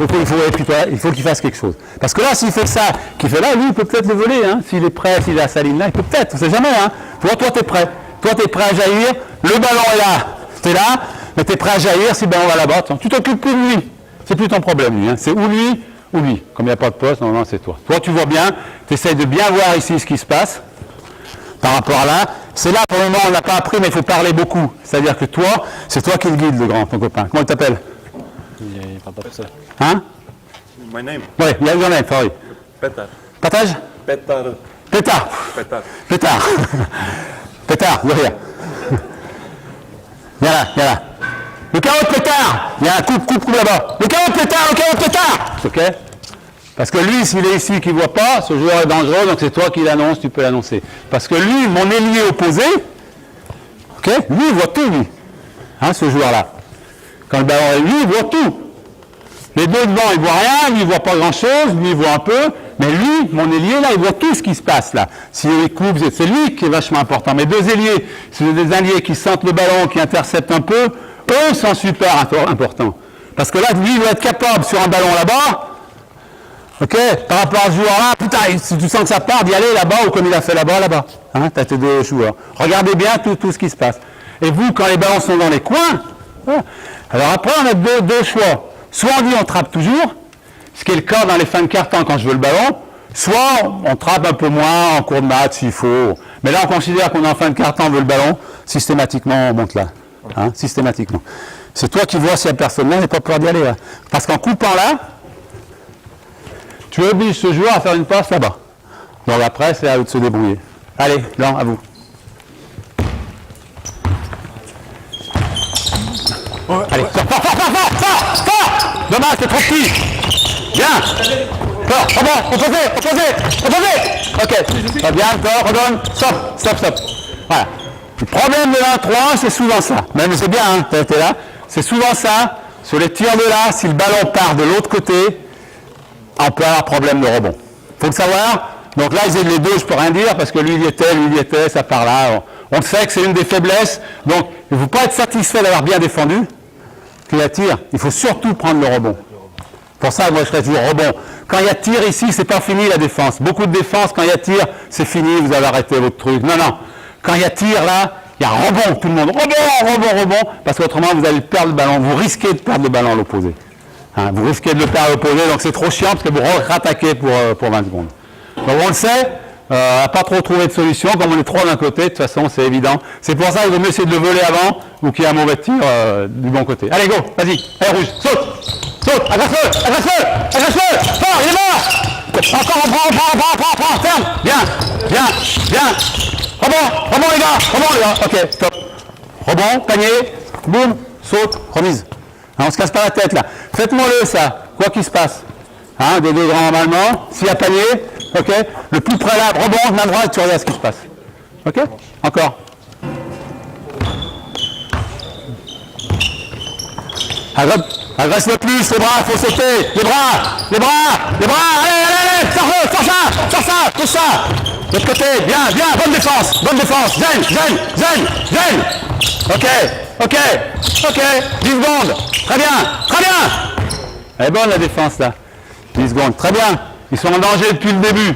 il faut qu'il fasse quelque chose. Parce que là, s'il fait ça, qu'il fait là, lui, il peut peut-être le voler. Hein. S'il est prêt, s'il a sa ligne là, il peut peut-être, on ne sait jamais. Hein. Toi, tu es prêt. Toi, tu es prêt à jaillir. Le ballon est là. Tu es là, mais tu es prêt à jaillir si le ballon va là-bas. Tu t'occupes plus de lui. C'est plus ton problème, lui. Hein. C'est ou lui, ou lui. Comme il n'y a pas de poste, normalement, c'est toi. Toi, tu vois bien, tu essaies de bien voir ici ce qui se passe par rapport à là. C'est là, pour le moment, on n'a pas appris, mais il faut parler beaucoup. C'est-à-dire que toi, c'est toi qui le guide, le grand, ton copain. Comment il t'appelle? Il parle pas tout seul. Hein? My name? Oui, yeah, your name, sorry. Petar. Partage? Petar. Pétard. Petar. Pétard. Pétard, go here. Viens là, viens là. Le carreau de pétard. Viens, coupe là-bas. Le carreau de pétard. Ok? Parce que lui, s'il est ici, qu'il ne voit pas, ce joueur est dangereux, donc c'est toi qui l'annonce, tu peux l'annoncer. Parce que lui, mon ailier opposé, ok? Lui, il voit tout, lui. Hein, ce joueur-là. Quand le ballon est lui, il voit tout. Les deux devant, ils ne voient rien, lui, il ne voit pas grand-chose, lui, il voit un peu. Mais lui, mon ailier, là, il voit tout ce qui se passe, là. S'il coupe, c'est lui qui est vachement important. Mais deux ailiers, c'est des ailiers qui sentent le ballon, qui interceptent un peu, eux sont super importants. Parce que là, lui, il doit être capable, sur un ballon là-bas, ok, par rapport à ce joueur-là, putain, si tu sens que ça part, d'y aller là-bas, ou comme il a fait là-bas. Hein, tu as tes deux joueurs. Regardez bien tout ce qui se passe. Et vous, quand les ballons sont dans les coins, voilà. Alors après, on a deux choix. Soit on dit on trappe toujours, ce qui est le cas dans les fins de quart-temps quand je veux le ballon, soit on trappe un peu moins en cours de match s'il faut. Mais là, on considère qu'on est en fin de quart-temps, on veut le ballon, systématiquement, on monte là. Hein, systématiquement. C'est toi qui vois s'il n'y a personne là, il n'est pas pouvoir d'y aller là. Parce qu'en coupant là, tu obliges ce joueur à faire une passe là-bas. Donc après, c'est à eux de se débrouiller. Allez, Blanc, à vous. Allez, fort. Dommage, c'est trop petit. Bien. Fort, opposé. Ok. Pas bien, encore, redonne. Stop. Voilà. Le problème de l'1-3, c'est souvent ça. Même c'est bien, hein, t'es là. C'est souvent ça. Sur les tirs de là, si le ballon part de l'autre côté, on peut avoir problème de rebond. Faut le savoir. Donc là, ils aident les deux, je peux rien dire, parce que lui il y était, ça part là. On sait que c'est une des faiblesses. Donc, il ne faut pas être satisfait d'avoir bien défendu. Qu'il y a tir, il faut surtout prendre le rebond. Pour ça, moi, je serais toujours rebond. Quand il y a tir ici, c'est pas fini la défense. Beaucoup de défense, quand il y a tir, c'est fini, vous avez arrêté votre truc. Non. Quand il y a tir, là, il y a rebond, tout le monde. Rebond, parce qu'autrement, vous allez perdre le ballon. Vous risquez de perdre le ballon à l'opposé. Hein, vous risquez de le perdre à l'opposé, donc c'est trop chiant, parce que vous rattaquez pour 20 secondes. Donc, on le sait, on n'a pas trop trouvé de solution. Comme on est trop d'un côté, de toute façon, c'est évident. C'est pour ça qu'il vaut mieux essayer de le voler avant, ou qu'il y ait un mauvais tir du bon côté. Allez, go, vas-y. Allez, rouge, saute, agresse-le, fort, il est mort. Encore, on prend, ferme, bien. Rebond, les gars, ok, top. Rebond, panier, boum, saute, remise. Hein, on ne se casse pas la tête, là. Faites-moi-le, ça, quoi qu'il se passe. Hein, des deux grands normalement, s'il y a panier, ok, le plus près là, rebond, main droite, tu regardes ce qui se passe. Ok, encore. Agresse le plus, les bras, il faut sauter, les bras, allez, sors ça, tout ça. De l'autre côté, bien, bonne défense, zen. Ok, 10 secondes, très bien. Elle est bonne la défense là, 10 secondes, très bien. Ils sont en danger depuis le début.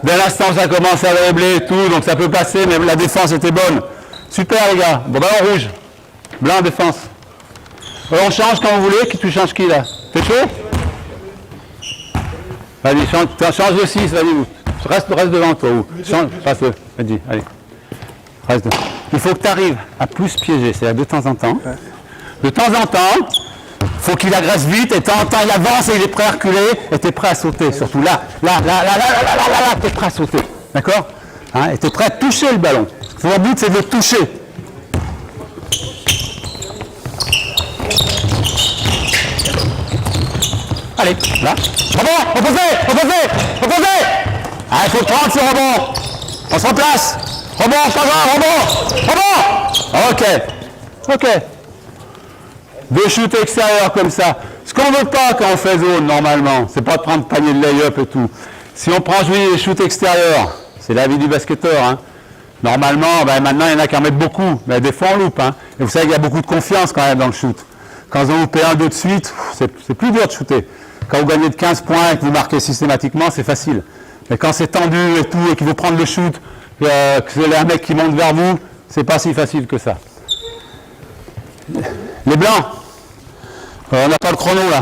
Dès l'instant ça commence à dribbler et tout, donc ça peut passer, mais la défense était bonne. Super les gars, bon ballon rouge, blanc défense. On change quand vous voulez, tu changes qui là? T'es chaud? Vas-y, change le 6, vas-y. Reste devant toi. Passe-le, vas-y, allez. Reste devant. Il faut que tu arrives à plus piéger, c'est-à-dire de temps en temps. De temps en temps, il faut qu'il agresse vite, et de temps en temps il avance et il est prêt à reculer, et tu es prêt à sauter, surtout là, tu es prêt à sauter. D'accord? Hein, et tu es prêt à toucher le ballon. Mon but c'est de le toucher. Allez, là. Rebond, opposé. Ah, il faut prendre ce rebond. On se replace. Rebond, pas grave, rebond. Ok. Deux shoots extérieurs comme ça. Ce qu'on ne veut pas quand on fait zone, normalement, c'est pas de prendre panier de lay-up et tout. Si on prend les shoots extérieurs, c'est la vie du basketteur. Hein. Normalement, maintenant, il y en a qui en mettent beaucoup. Mais des fois, on loupe. Hein. Et vous savez qu'il y a beaucoup de confiance quand même dans le shoot. Quand vous loupez 1-2 de suite, c'est plus dur de shooter. Quand vous gagnez de 15 points et que vous marquez systématiquement, c'est facile. Mais quand c'est tendu et tout, et qu'il faut prendre le shoot, que c'est un mec qui monte vers vous, c'est pas si facile que ça. Les blancs, on n'a pas le chrono là.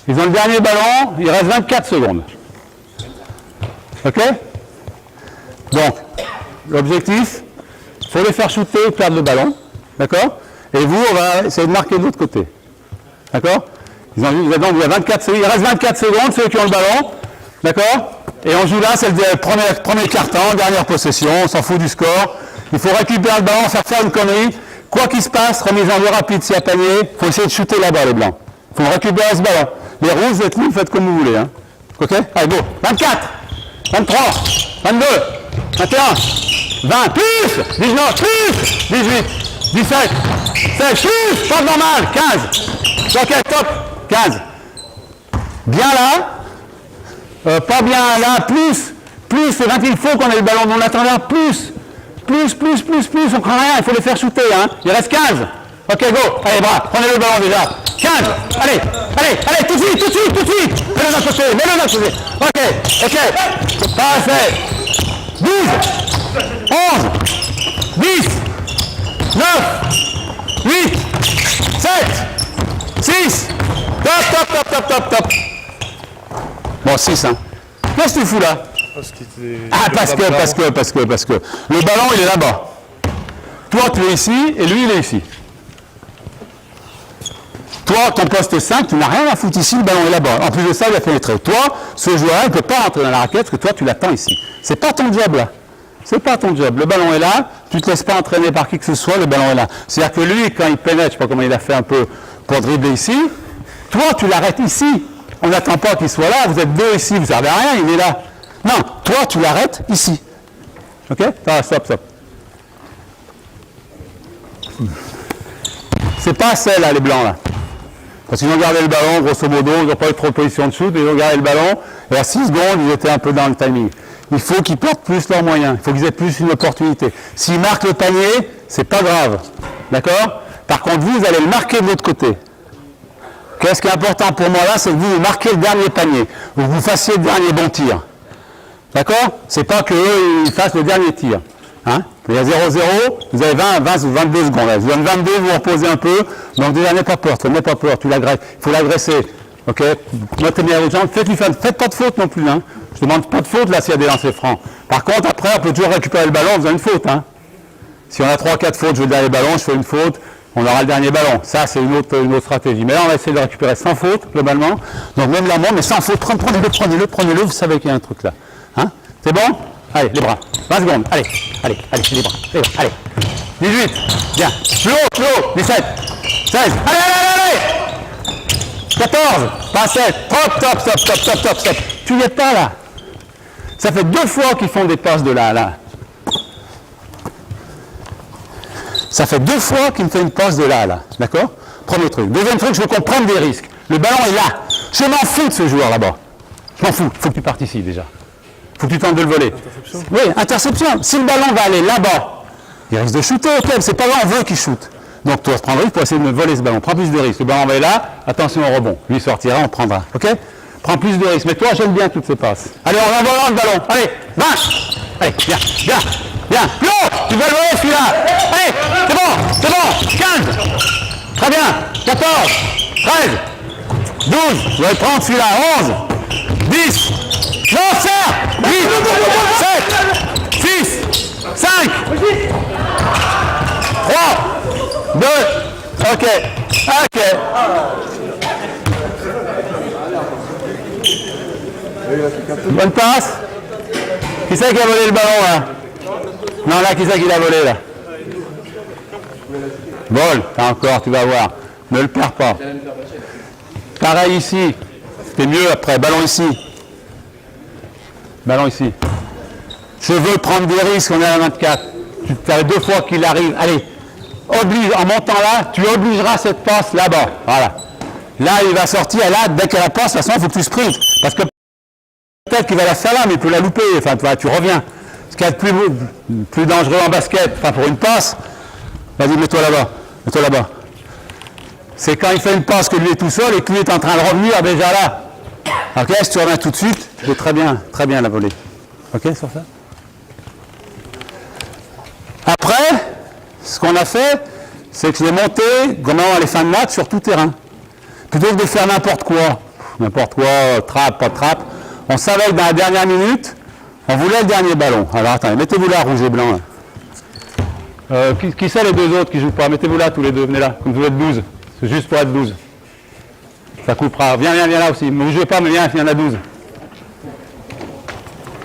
Ils ont le dernier ballon, il reste 24 secondes. Ok? Donc, l'objectif, il faut les faire shooter ou perdre le ballon. D'accord? Et vous, on va essayer de marquer de l'autre côté. D'accord? Vous avez 24 secondes, il reste 24 secondes, ceux qui ont le ballon. D'accord? Et on joue là, c'est le premier carton, dernière possession, on s'en fout du score. Il faut récupérer le ballon, faire une connerie. Quoi qu'il se passe, remise en jeu rapide s'il y a panier, il faut essayer de shooter là-bas, les blancs. Il faut récupérer ce ballon. Les rouges, vous êtes libres, faites comme vous voulez. Hein. Ok? Allez, go. 24, 23, 22, 21, 20, plus, 19, plus, 18, 17, 16, plus, pas normal, 15. Ok, top, 15. Bien là, pas bien là, plus, c'est 20, il faut qu'on ait le ballon, on attend là, plus, on craint rien, il faut les faire shooter, hein. Il reste 15. Ok, go, allez, bras, prenez le ballon déjà. 15, allez, tout de suite. Mets-le d'un côté. Ok, pas assez. 12, 11, 10, 9, 8, 7, 6, top. Bon, 6, hein. Qu'est-ce que tu fous là? Parce que le ballon, il est là-bas. Toi, tu es ici, et lui, il est ici. Toi, ton poste 5, tu n'as rien à foutre ici, le ballon est là-bas. En plus de ça, il a pénétré. Toi, ce joueur-là, il ne peut pas rentrer dans la raquette, parce que toi, tu l'attends ici. C'est pas ton job, là. C'est pas ton job. Le ballon est là, tu ne te laisses pas entraîner par qui que ce soit, le ballon est là. C'est-à-dire que lui, quand il pénètre, je ne sais pas comment il a fait un peu pour dribbler ici, toi, tu l'arrêtes ici. On n'attend pas qu'il soit là, vous êtes deux ici, vous ne servez à rien, il est là. Non, toi, tu l'arrêtes ici. Ok? Ah, stop. C'est pas celle-là, les blancs, là. Parce qu'ils ont gardé le ballon, grosso modo, ils n'ont pas eu trop de position de shoot, ils ont gardé le ballon, et à 6 secondes, ils étaient un peu dans le timing. Il faut qu'ils portent plus leurs moyens, il faut qu'ils aient plus une opportunité. S'ils marquent le panier, c'est pas grave. D'accord? Par contre, vous allez le marquer de l'autre côté. Ce qui est important pour moi là, c'est que vous marquez le dernier panier, ou que vous fassiez le dernier bon tir. D'accord? C'est pas qu'eux, ils fassent le dernier tir. Hein? Il y a 0-0, vous avez 20 ou 22 secondes. Là. Je vous donne 22, vous reposez un peu. Donc déjà, n'aie pas peur, tu l'agresses. Il faut l'agresser. Ok? Notez bien aux gens, faites pas de faute non plus. Hein? Je ne demande pas de faute là s'il y a des lancers francs. Par contre, après, on peut toujours récupérer le ballon en faisant une faute. Hein? Si on a 3-4 fautes, je veux le dernier ballon, je fais une faute, on aura le dernier ballon. Ça, c'est une autre stratégie. Mais là, on va essayer de le récupérer sans faute, globalement. Donc même là, mais sans faute, prenez-le, vous savez qu'il y a un truc là. Hein? C'est bon? Allez, les bras. 20 secondes. Allez, les bras. Allez. 18. Bien. Plus haut. 17. 16. Allez. 14. Pas 7. Stop. Tu n'y es pas là. Ça fait 2 fois qu'ils font des passes de là à là. Ça fait 2 fois qu'il me fait une passe de là à là. D'accord? Premier truc. Deuxième truc, je veux qu'on prenne des risques. Le ballon est là. Je m'en fous de ce joueur là-bas. Je m'en fous. Il faut que tu partes ici déjà. Il faut que tu tentes de le voler. Interception. Oui, interception. Si le ballon va aller là-bas, il risque de shooter, ok, c'est pas grave, on veut qu'il shoote. Donc tu vas te prendre risque pour essayer de me voler ce ballon. Prends plus de risques. Le ballon va aller là, attention au rebond. Lui sortira, on prendra. Ok? Prends plus de risques. Mais toi, j'aime bien toutes ces passes. Allez, on envoie le ballon. Allez, 20. Allez, bien. Plus haut, tu vas le voler celui-là. Allez, c'est bon. 15. Très bien. 14. 13. 12. Je vais le prendre celui-là. 11. 10. Non, ça 8, 7, 6, 5, 3, 2, ok. Bonne passe. Qui c'est qui a volé le ballon là? Non, là, qui c'est qui l'a volé là? Vol, encore, tu vas voir. Ne le perds pas. Pareil ici. C'était mieux après. Ballon ici. Je veux prendre des risques, on est à 24. Tu as 2 fois qu'il arrive. Allez, oblige, en montant là, tu obligeras cette passe là-bas. Voilà. Là, il va sortir, là, dès qu'elle la passe, de toute façon, il faut que tu sprintes. Parce que peut-être qu'il va la faire là, mais il peut la louper. Enfin, tu reviens. Ce qu'il y a de plus dangereux en basket, enfin pour une passe, vas-y, mets-toi là-bas. C'est quand il fait une passe que lui est tout seul et que lui est en train de revenir déjà là. Ok, si tu reviens tout de suite, tu peux très bien la voler. Ok, sur ça. Après, ce qu'on a fait, c'est que je l'ai monté, vraiment à les fins de match, sur tout terrain. Plutôt que de faire n'importe quoi, trappe, pas trappe, on savait que dans la dernière minute, on voulait le dernier ballon. Alors attendez, mettez-vous là, rouge et blanc. Là. Qui sont les 2 autres qui ne jouent pas? Mettez-vous là, tous les deux, venez là, comme vous êtes 12. C'est juste pour être 12. Ça coupera. Viens là aussi. Ne bougez pas, mais viens, il y en a 12.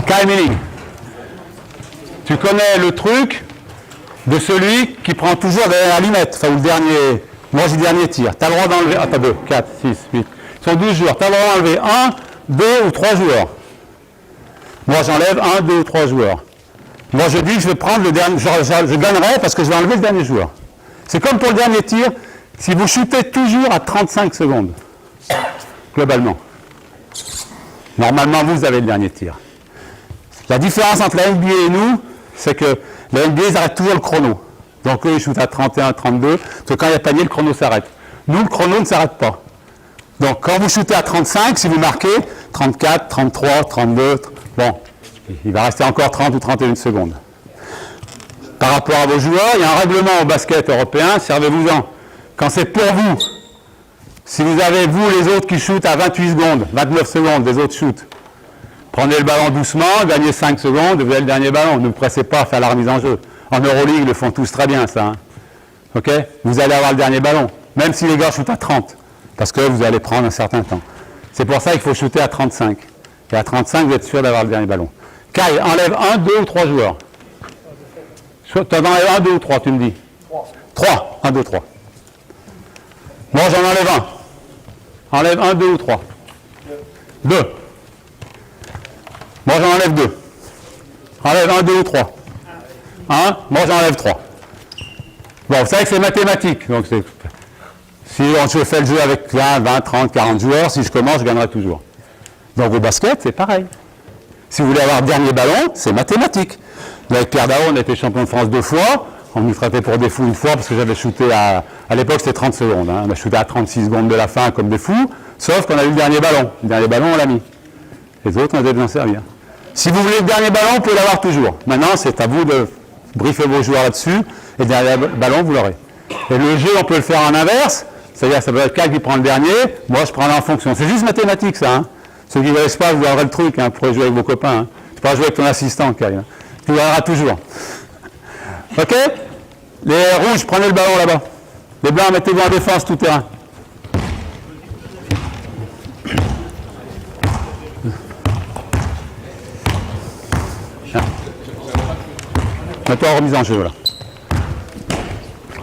Kai Milling. Tu connais le truc de celui qui prend toujours derrière la lunette, enfin, ou le dernier. Moi, j'ai le dernier tir. Tu as le droit d'enlever. Attends, 2, 4, 6, 8. Ils sont 12 joueurs. Tu as le droit d'enlever 1, 2 ou 3 joueurs. Moi, j'enlève 1, 2 ou 3 joueurs. Moi, je dis que je vais prendre le dernier. Je gagnerai parce que je vais enlever le dernier joueur. C'est comme pour le dernier tir. Si vous shootez toujours à 35 secondes, globalement, normalement, vous avez le dernier tir. La différence entre la NBA et nous, c'est que la NBA, ils arrêtent toujours le chrono. Donc eux, ils shootent à 31, 32, parce que quand il y a panier, le chrono s'arrête. Nous, le chrono ne s'arrête pas. Donc quand vous shootez à 35, si vous marquez 34, 33, 32, bon, il va rester encore 30 ou 31 secondes. Par rapport à vos joueurs, il y a un règlement au basket européen, servez-vous-en. Quand c'est pour vous, si vous avez, vous, les autres qui shootent à 28 secondes, 29 secondes, les autres shootent, prenez le ballon doucement, gagnez 5 secondes, vous avez le dernier ballon. Ne vous pressez pas à faire la remise en jeu. En Euroleague, ils le font tous très bien, ça. Hein. OK? Vous allez avoir le dernier ballon, même si les gars shootent à 30, parce que vous allez prendre un certain temps. C'est pour ça qu'il faut shooter à 35. Et à 35, vous êtes sûr d'avoir le dernier ballon. Kai, enlève 1, 2 ou 3 joueurs. Tu en enlèves 1, 2 ou 3, tu me dis 3. 1, 2, 3. Moi, j'en enlève 1. Enlève 1, 2 ou 3. 2. Moi, j'en enlève 2. Enlève 1, 2 ou 3. 1. Moi, j'en enlève 3. Bon, vous savez que c'est mathématique. Donc, si je fais le jeu avec 20, 20, 30, 40 joueurs, si je commence, je gagnerai toujours. Donc, au basket, c'est pareil. Si vous voulez avoir le dernier ballon, c'est mathématique. Avec Pierre Daon, on a été champion de France 2 fois. On nous traitait pour des fous une fois parce que j'avais shooté à l'époque, c'était 30 secondes. Hein. On a shooté à 36 secondes de la fin comme des fous, sauf qu'on a eu le dernier ballon. Le dernier ballon, on l'a mis. Les autres, on a dû en servir. Si vous voulez le dernier ballon, vous pouvez l'avoir toujours. Maintenant, c'est à vous de briefer vos joueurs là-dessus, et le dernier ballon, vous l'aurez. Et le jeu, on peut le faire en inverse, c'est-à-dire ça peut être Kai qui prend le dernier, moi je prends en fonction. C'est juste mathématique, ça. Hein. Ceux qui ne connaissent pas, vous aurez le truc, hein, vous pourrez jouer avec vos copains. Hein. Tu peux pas jouer avec ton assistant, Kai. Hein. Tu l'auras toujours. OK? Les rouges, prenez le ballon là-bas. Les blancs, mettez-vous en défense tout terrain. Mettez-toi en remise en jeu, là.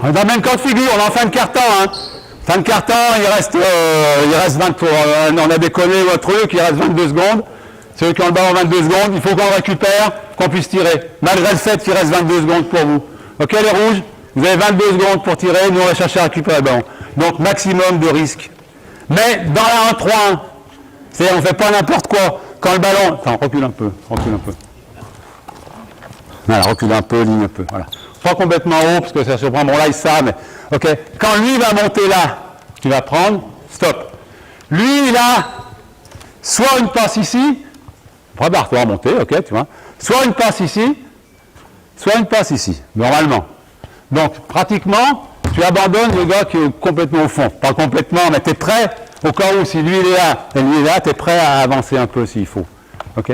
On est dans le même cas de figure, on est en fin de quart-temps. Hein. Fin de quart-temps, il reste 20 tours. On a déconné votre truc, il reste 22 secondes. Ceux qui ont le ballon 22 secondes, il faut qu'on le récupère, qu'on puisse tirer. Malgré le fait qu'il reste 22 secondes pour vous. OK, les rouges, vous avez 22 secondes pour tirer, nous on va chercher à récupérer le ballon. Donc maximum de risque. Mais dans la 1-3-1, c'est-à-dire on ne fait pas n'importe quoi. Quand le ballon... Enfin, recule un peu. Voilà, recule un peu, ligne un peu. Voilà. Pas complètement haut, parce que ça surprend. Bon, là, il savent, mais... OK. Quand lui va monter là, tu vas prendre, stop. Lui, il a soit une passe ici, prépare-toi à monter, OK, tu vois. Soit une passe ici, soit une passe ici, normalement. Donc, pratiquement, tu abandonnes le gars qui est complètement au fond. Pas complètement, mais tu es prêt, au cas où, si lui, il est là, et lui, il est là, tu es prêt à avancer un peu s'il faut. OK?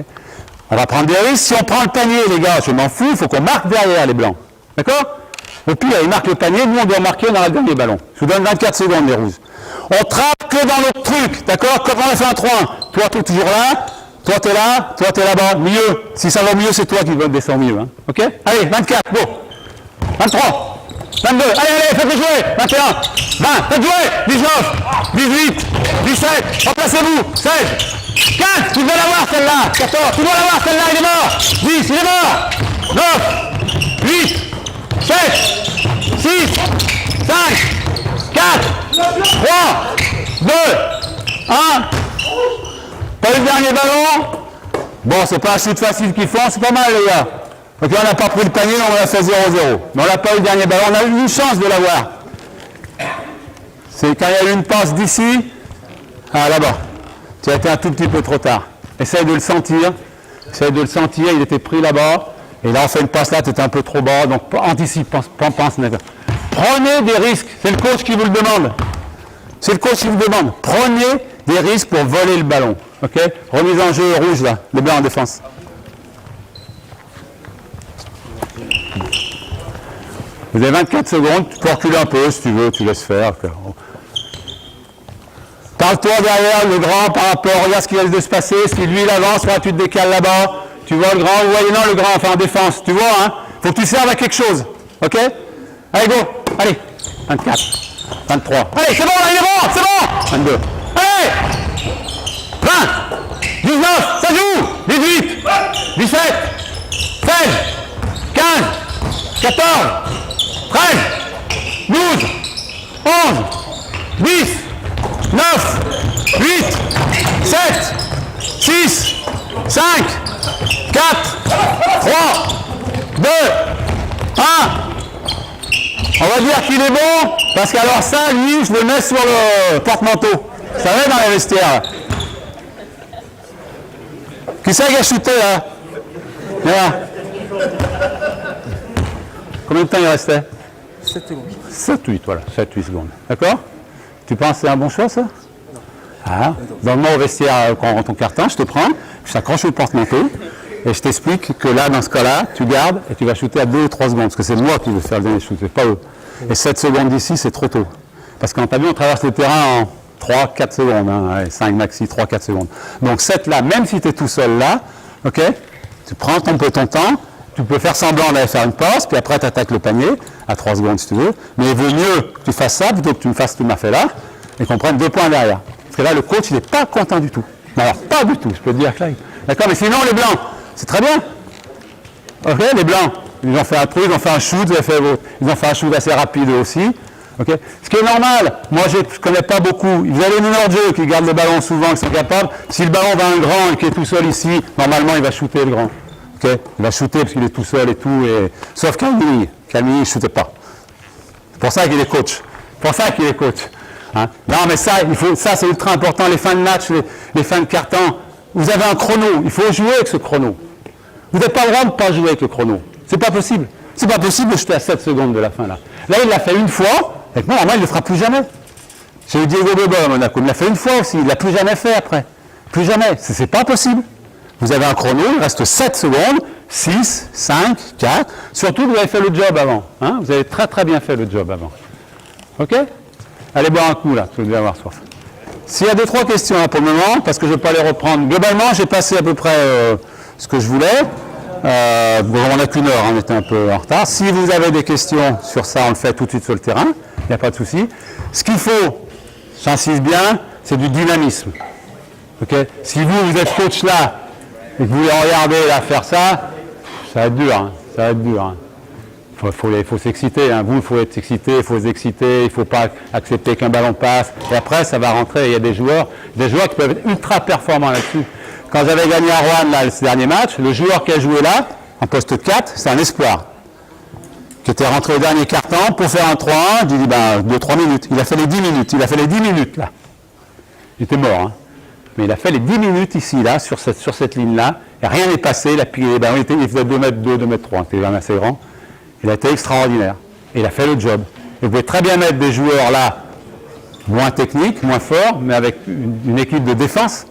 On va prendre des risques. Si on prend le panier, les gars, je m'en fous, il faut qu'on marque derrière les blancs. D'accord? Au pire, ils marquent le panier, nous, on doit marquer, on aura le dernier ballon. Je vous donne 24 secondes, les rouges. On trappe que dans notre truc, d'accord? Comme on a fait un 3-1. Toi, tu es toujours là. Toi, tu es là. Toi, tu es là-bas. Milieu. Si ça va mieux, c'est toi qui vas descendre mieux. Hein. OK? Allez, 24. Bon. 23. 22. Allez, faites jouer. 21. 20. Faites jouer. 19. 18. 17. Remplacez-vous. 16. 15. Tu dois l'avoir, celle-là. 14. Tu dois l'avoir, celle-là. Il est mort. 10. Il est mort. 9. 8. 7. 6. 5. 4. 3. 2. 1. Pas le dernier ballon. Bon, c'est pas un shoot facile qu'ils font, c'est pas mal, les gars. Ok, on n'a pas pris le panier, on a fait 0-0. Mais on n'a pas eu le dernier ballon, on a eu une chance de l'avoir. C'est quand il y a eu une passe d'ici, là-bas. Tu as été un tout petit peu trop tard. Essaye de le sentir. Il était pris là-bas. Et là, on fait une passe là, tu étais un peu trop bas. Donc, anticipe, pense. Prenez des risques. C'est le coach qui vous le demande. Prenez des risques pour voler le ballon. OK? Remise en jeu rouge, là. Les blancs en défense. Vous avez 24 secondes. Tu peux reculer un peu si tu veux. Tu laisses faire. Parle-toi derrière le grand par rapport, regarde ce qui reste de se passer. Si lui il avance, là, tu te décales là-bas. Tu vois le grand, vous voyez, non, le grand, enfin en défense. Tu vois, hein? Faut que tu serves à quelque chose. OK? Allez, go! Allez! 24, 23. Allez, c'est bon, là, il est bon! C'est bon! 22. Allez! 20, 19, ça joue! 18, 17, 16, 15, 14, 13, 12, 11, 10, 9, 8, 7, 6, 5, 4, 3, 2, 1. On va dire qu'il est bon, parce qu'alors ça, lui, je le mets sur le porte-manteau. Ça va dans les vestiaires. Qui c'est qui a shooté là? Voilà. Combien de temps il restait? 7 secondes. 7-8, voilà, 7-8 secondes. D'accord? Tu penses que c'est un bon choix, ça? Ah, donne-moi au vestiaire quand on rentre ton carton, je te prends, je t'accroche au porte-manteau, et je t'explique que là, dans ce cas-là, tu gardes et tu vas shooter à 2 ou 3 secondes, parce que c'est moi qui veux faire le dernier shoot, c'est pas eux. Et 7 secondes d'ici, c'est trop tôt. Parce qu'en t'as vu, on traverse le terrain en 3-4 secondes, hein, 5 maxi, 3-4 secondes. Donc 7 là, même si tu es tout seul là, ok, tu prends ton peu ton temps, tu peux faire semblant d'aller faire une passe, puis après tu attaques le panier, à 3 secondes si tu veux, mais il vaut mieux que tu fasses ça plutôt que tu me fasses ce que tu m'as fait là, et qu'on prenne 2 points derrière. Parce que là, le coach, il n'est pas content du tout. Alors, pas du tout, je peux te dire que là, d'accord, mais sinon, les blancs, c'est très bien. Ok, les blancs, ils ont fait un truc, ils ont fait un shoot, ils ont fait un shoot assez rapide aussi. Okay. Ce qui est normal, moi je ne connais pas beaucoup, vous avez les numéros de jeu qui gardent le ballon souvent, qui sont capables, si le ballon va à un grand et qui est tout seul ici, normalement il va shooter le grand. Okay. Il va shooter parce qu'il est tout seul et tout, sauf Camille, il ne shootait pas. C'est pour ça qu'il est coach. Hein. Non mais ça, ça c'est ultra important, les fins de match, les fins de carton, vous avez un chrono, il faut jouer avec ce chrono. Vous n'avez pas le droit de ne pas jouer avec le chrono, c'est pas possible. C'est pas possible de jeter à 7 secondes de la fin là. Là il l'a fait une fois, et moi, il ne le fera plus jamais. J'ai eu Diego Bobo à Monaco, il l'a fait une fois aussi, il ne l'a plus jamais fait après. Plus jamais, c'est pas possible. Vous avez un chrono, il reste 7 secondes, 6, 5, 4. Surtout, vous avez fait le job avant. Hein, vous avez très très bien fait le job avant. OK? Allez boire un coup là, vous devez avoir soif. S'il y a 2-3 questions hein, pour le moment, parce que je ne vais pas les reprendre. Globalement, j'ai passé à peu près ce que je voulais. Bon, on n'a qu'une heure, on était un peu en retard. Si vous avez des questions sur ça, on le fait tout de suite sur le terrain, il n'y a pas de souci. Ce qu'il faut, j'insiste bien, c'est du dynamisme. Okay? Si vous êtes coach là, et que vous les regardez là faire ça, ça va être dur. Hein, ça va être dur. Hein. Il faut s'exciter. Hein. Vous, il faut être excité, il faut vous exciter, il ne faut pas accepter qu'un ballon passe. Et après, ça va rentrer. Il y a des joueurs qui peuvent être ultra performants là-dessus. Quand j'avais gagné à Rouen, là, ce dernier match, le joueur qui a joué là, en poste 4, c'est un espoir. Qui était rentré au dernier quart-temps pour faire un 3-1, je lui ai dit, 2-3 minutes. Il a fait les 10 minutes. Il a fait les 10 minutes, là. Il était mort, hein. Mais il a fait les 10 minutes ici, là, sur cette ligne-là. Et rien n'est passé. Il a pillé les ballons. Il faisait 2 mètres 2, 2 mètres 3. C'était vraiment assez grand. Il a été extraordinaire. Et il a fait le job. Et vous pouvez très bien mettre des joueurs là, moins techniques, moins forts, mais avec une équipe de défense,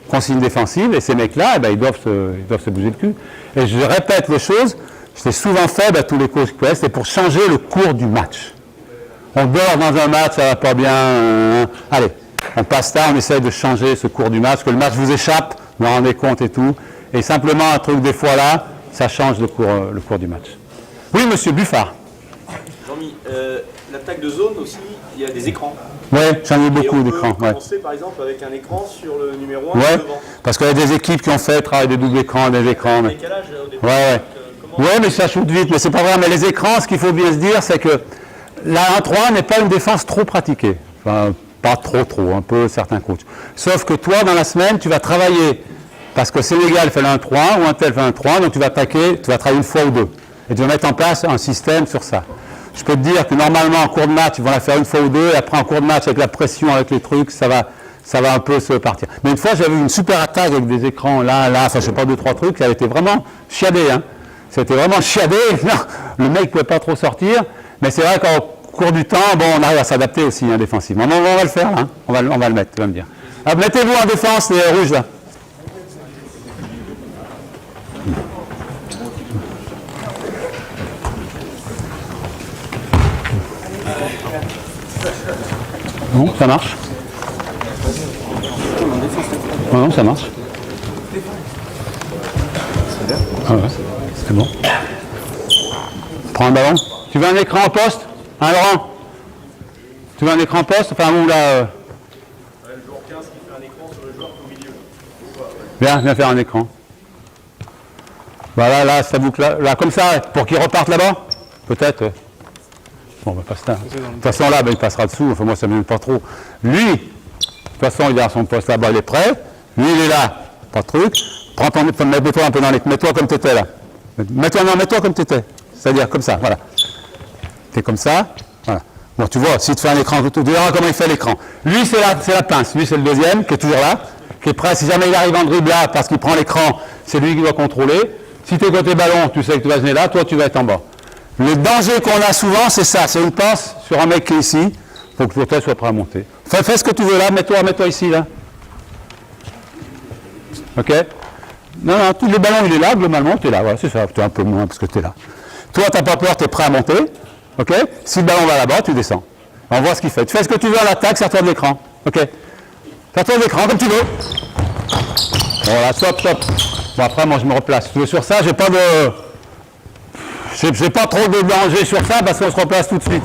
consigne défensive, et ces mecs-là, eh ben, ils doivent se bouger le cul. Et je répète les choses, je l'ai souvent fait à tous les coachs que c'est pour changer le cours du match. On dort dans un match, ça va pas bien, allez, on passe là, on essaie de changer ce cours du match, que le match vous échappe, vous vous rendez compte et tout, et simplement un truc des fois là, ça change le cours du match. Oui, monsieur Buffard. Jean-Mi, l'attaque de zone aussi, il y a des écrans. Oui, j'en ai beaucoup d'écrans. On peut commencer par exemple avec un écran sur le numéro 1 ouais, devant. parce qu'il y a des équipes qui ont fait travailler des doubles écrans, des écrans. Mais... Décalage au départ. Ouais. Oui, mais ça shoot vite, mais c'est pas vrai. Mais les écrans, ce qu'il faut bien se dire, c'est que la 1-3 n'est pas une défense trop pratiquée. Enfin, pas trop, un peu certains coachs. Sauf que toi, dans la semaine, tu vas travailler, parce que Sénégal fait le 1-3, ou un tel fait un 1-3, donc tu vas travailler une fois ou deux. Et tu vas mettre en place un système sur ça. Je peux te dire que normalement, en cours de match, ils vont la faire une fois ou deux, et après, en cours de match, avec la pression, avec les trucs, ça va un peu se partir. Mais une fois, j'avais eu une super attaque avec des écrans là, enfin, je sais pas, 2-3 trucs, ça a été vraiment chiadé, hein. C'était vraiment chiadé. Le mec ne pouvait pas trop sortir, mais c'est vrai qu'au cours du temps, bon, on arrive à s'adapter aussi hein, défensivement. On va le faire, hein. On va le mettre, tu vas me dire. Alors, mettez-vous en défense, les rouges là. Bon, ça marche. Non, non, ça marche. Ah ouais, c'est bon. Prends un ballon. Tu veux un écran en poste? Un Laurent? Tu veux un écran en poste? Enfin, où là Le joueur 15 qui fait un écran sur le joueur au milieu. Viens faire un écran. Voilà, là, ça boucle là, comme ça, pour qu'il reparte là-bas? Peut-être, ouais. Bon, on va passer là. De toute façon, là, ben, il passera dessous. Enfin, moi, ça ne m'aime pas trop. Lui, de toute façon, il est à son poste là-bas, il est prêt. Lui, il est là. Pas de truc. Prends ton, mets-toi un peu dans les... Mets-toi comme tu étais là. Mets-toi comme tu étais. C'est-à-dire comme ça, voilà. Tu es comme ça. Voilà. Bon, tu vois, si tu fais un écran, tu verras comment il fait l'écran. Lui, c'est la pince. Lui, c'est le deuxième, qui est toujours là, qui est prêt. Si jamais il arrive en dribble là, parce qu'il prend l'écran, c'est lui qui doit contrôler. Si tu es côté ballon, tu sais que tu vas venir là, toi, tu vas être en bas. Le danger qu'on a souvent, c'est ça. C'est une passe sur un mec qui est ici. Il faut que toi, tu sois prêt à monter. Fais ce que tu veux là. Mets-toi ici, là. OK? Non, tous les ballons, il est là, globalement, tu es là. Voilà, c'est ça. Tu es un peu moins parce que tu es là. Toi, tu n'as pas peur, tu es prêt à monter. OK? Si le ballon va là-bas, tu descends. On voit ce qu'il fait. Tu fais ce que tu veux à l'attaque, sers-toi de l'écran. OK? Sers-toi de l'écran comme tu veux. Voilà, stop. Bon, après, moi, je me replace. Tu veux sur ça, j'ai pas trop de danger sur ça parce qu'on se replace tout de suite.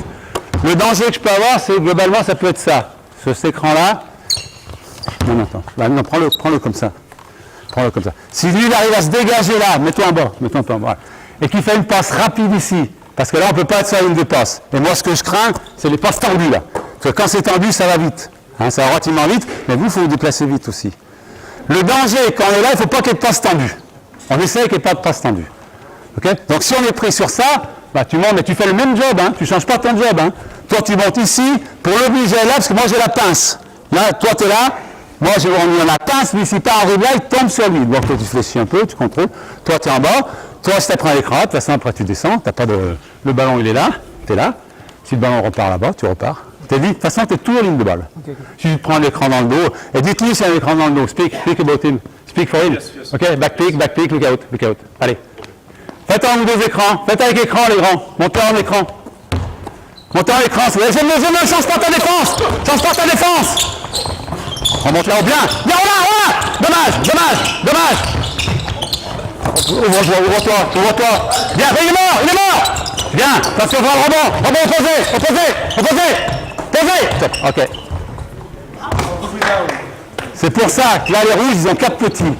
Le danger que je peux avoir, c'est globalement, ça peut être ça. Cet écran-là. Non, attends. Non, prends-le comme ça. Prends-le comme ça. Si lui, il arrive à se dégager là, mets-toi en bas. Voilà. Et qu'il fait une passe rapide ici. Parce que là, on ne peut pas être sur la ligne de passe. Et moi, ce que je crains, c'est les passes tendues là. Parce que quand c'est tendu, ça va vite. Hein, ça va relativement vite, mais vous, il faut vous déplacer vite aussi. Le danger, quand on est là, il ne faut pas qu'il y ait de passe tendue. On essaie qu'il n'y ait pas de passe tendue. Okay? Donc si on est pris sur ça, bah, tu montes, mais tu fais le même job, hein, tu ne changes pas ton job. Hein. Toi, tu montes ici pour l'obliger là, parce que moi, j'ai la pince. Là, toi, tu es là. Moi, on a la pince, mais s'il part en dribble là, il tombe sur lui. Donc, toi, tu fléchis un peu, tu contrôles. Toi, tu es en bas. Toi, si tu as pris un écran, de toute façon, après, tu descends. T'as pas de... Le ballon, il est là. Tu es là. Si le ballon repart là-bas, tu repars. De toute façon, tu es toujours en ligne de balle. Okay. Si tu prends l'écran dans le dos, et dites-lui s'il y a un écran dans le dos. Speak about him. Speak for him. Yes. OK, back peek, look out. Allez. Faites un ou deux écrans. Faites avec écran, les grands. Montez en écran. Change pas ta défense. Remonte là-haut, bien. Là. Dommage. Ouvre-toi. Bien, il est mort. Bien, attention, voir le rebond. Opposé. Posé. OK. C'est pour ça que là, les rouges, ils ont 4 petits.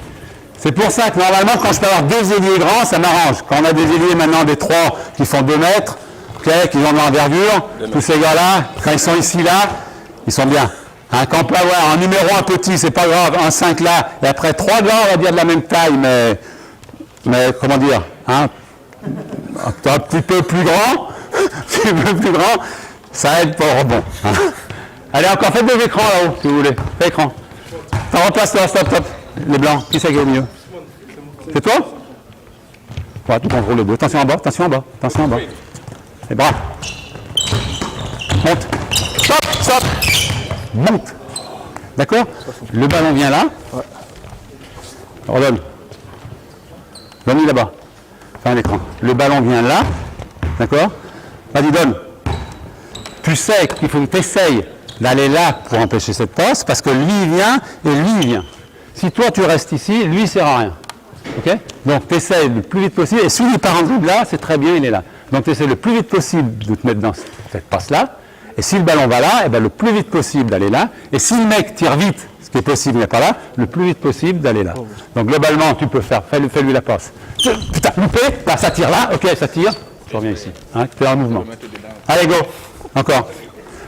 C'est pour ça que normalement, quand je peux avoir 2 ailiers grands, ça m'arrange. Quand on a des ailiers maintenant, des 3 qui font 2 mètres, okay, qui ont de l'envergure, tous ces gars-là, quand ils sont ici, là, ils sont bien. Hein, quand on peut avoir un numéro 1 petit, c'est pas grave, un 5 là, et après 3 gars, on va dire de la même taille, mais comment dire, hein, un petit peu plus grand, ça aide pour le rebond. Hein. Allez, encore, faites 2 écrans là-haut, si vous voulez. Fais écran. T'en replace toi, stop. Les blancs, qui c'est qui est au milieu? C'est toi? Ouais, tu contrôles les deux. Attention en bas. Les bras. Monte. Stop. Monte. D'accord? Le ballon vient là. Redonne. Donne-lui là-bas. Fais un écran. Le ballon vient là. D'accord? Vas-y, donne. Tu sais qu'il faut que tu essayes d'aller là pour empêcher cette passe, parce que lui, il vient et lui, il vient. Si toi, tu restes ici, lui, il ne sert à rien. Okay? Donc, tu essaies le plus vite possible. Et si il part en dribble là, c'est très bien, il est là. Donc, tu essaies le plus vite possible de te mettre dans cette passe-là. Et si le ballon va là, eh ben, le plus vite possible d'aller là. Et si le mec tire vite, ce qui est possible, il n'est pas là, le plus vite possible d'aller là. Donc, globalement, tu peux faire, fais-lui la passe. Putain, loupé, là, ça tire là, ok, ça tire. Je reviens ici. Hein, tu fais un mouvement. Allez, go. Encore.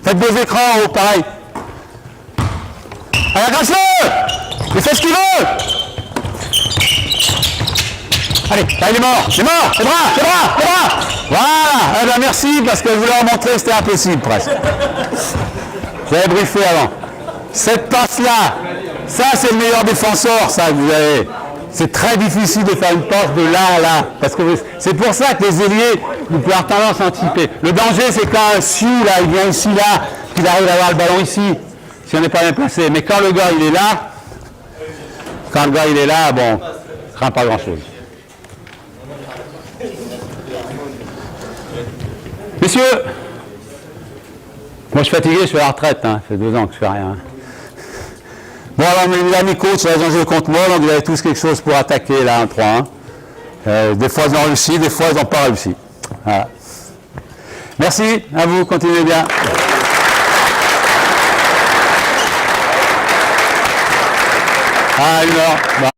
Faites 2 écrans en haut, pareil. Allez, agresse-le! Il fait ce qu'il veut! Allez, là, il est mort! Les bras! Voilà! Eh bien, merci, parce que je voulais en montrer, c'était impossible, presque. J'avais briefé avant. Cette passe-là, ça, c'est le meilleur défenseur, ça, que vous avez. C'est très difficile de faire une passe de là à là. Parce que c'est pour ça que les ailiers, vous pouvez avoir tendance à anticiper. Le danger, c'est quand un Sioux, là, il vient ici, là, qu'il arrive à avoir le ballon ici, si on n'est pas bien placé. Mais quand le gars, il est là, bon, craint pas grand-chose. Messieurs, moi je suis fatigué, je suis à la retraite, hein. Ça fait 2 ans que je fais rien. Bon, alors, mes amis coachs, sur les enjeux contre moi, donc vous avez tous quelque chose pour attaquer là, 1-3-1. Des fois, ils ont réussi, des fois, ils n'ont pas réussi. Voilà. Merci, à vous, continuez bien. Ah, 1 heure.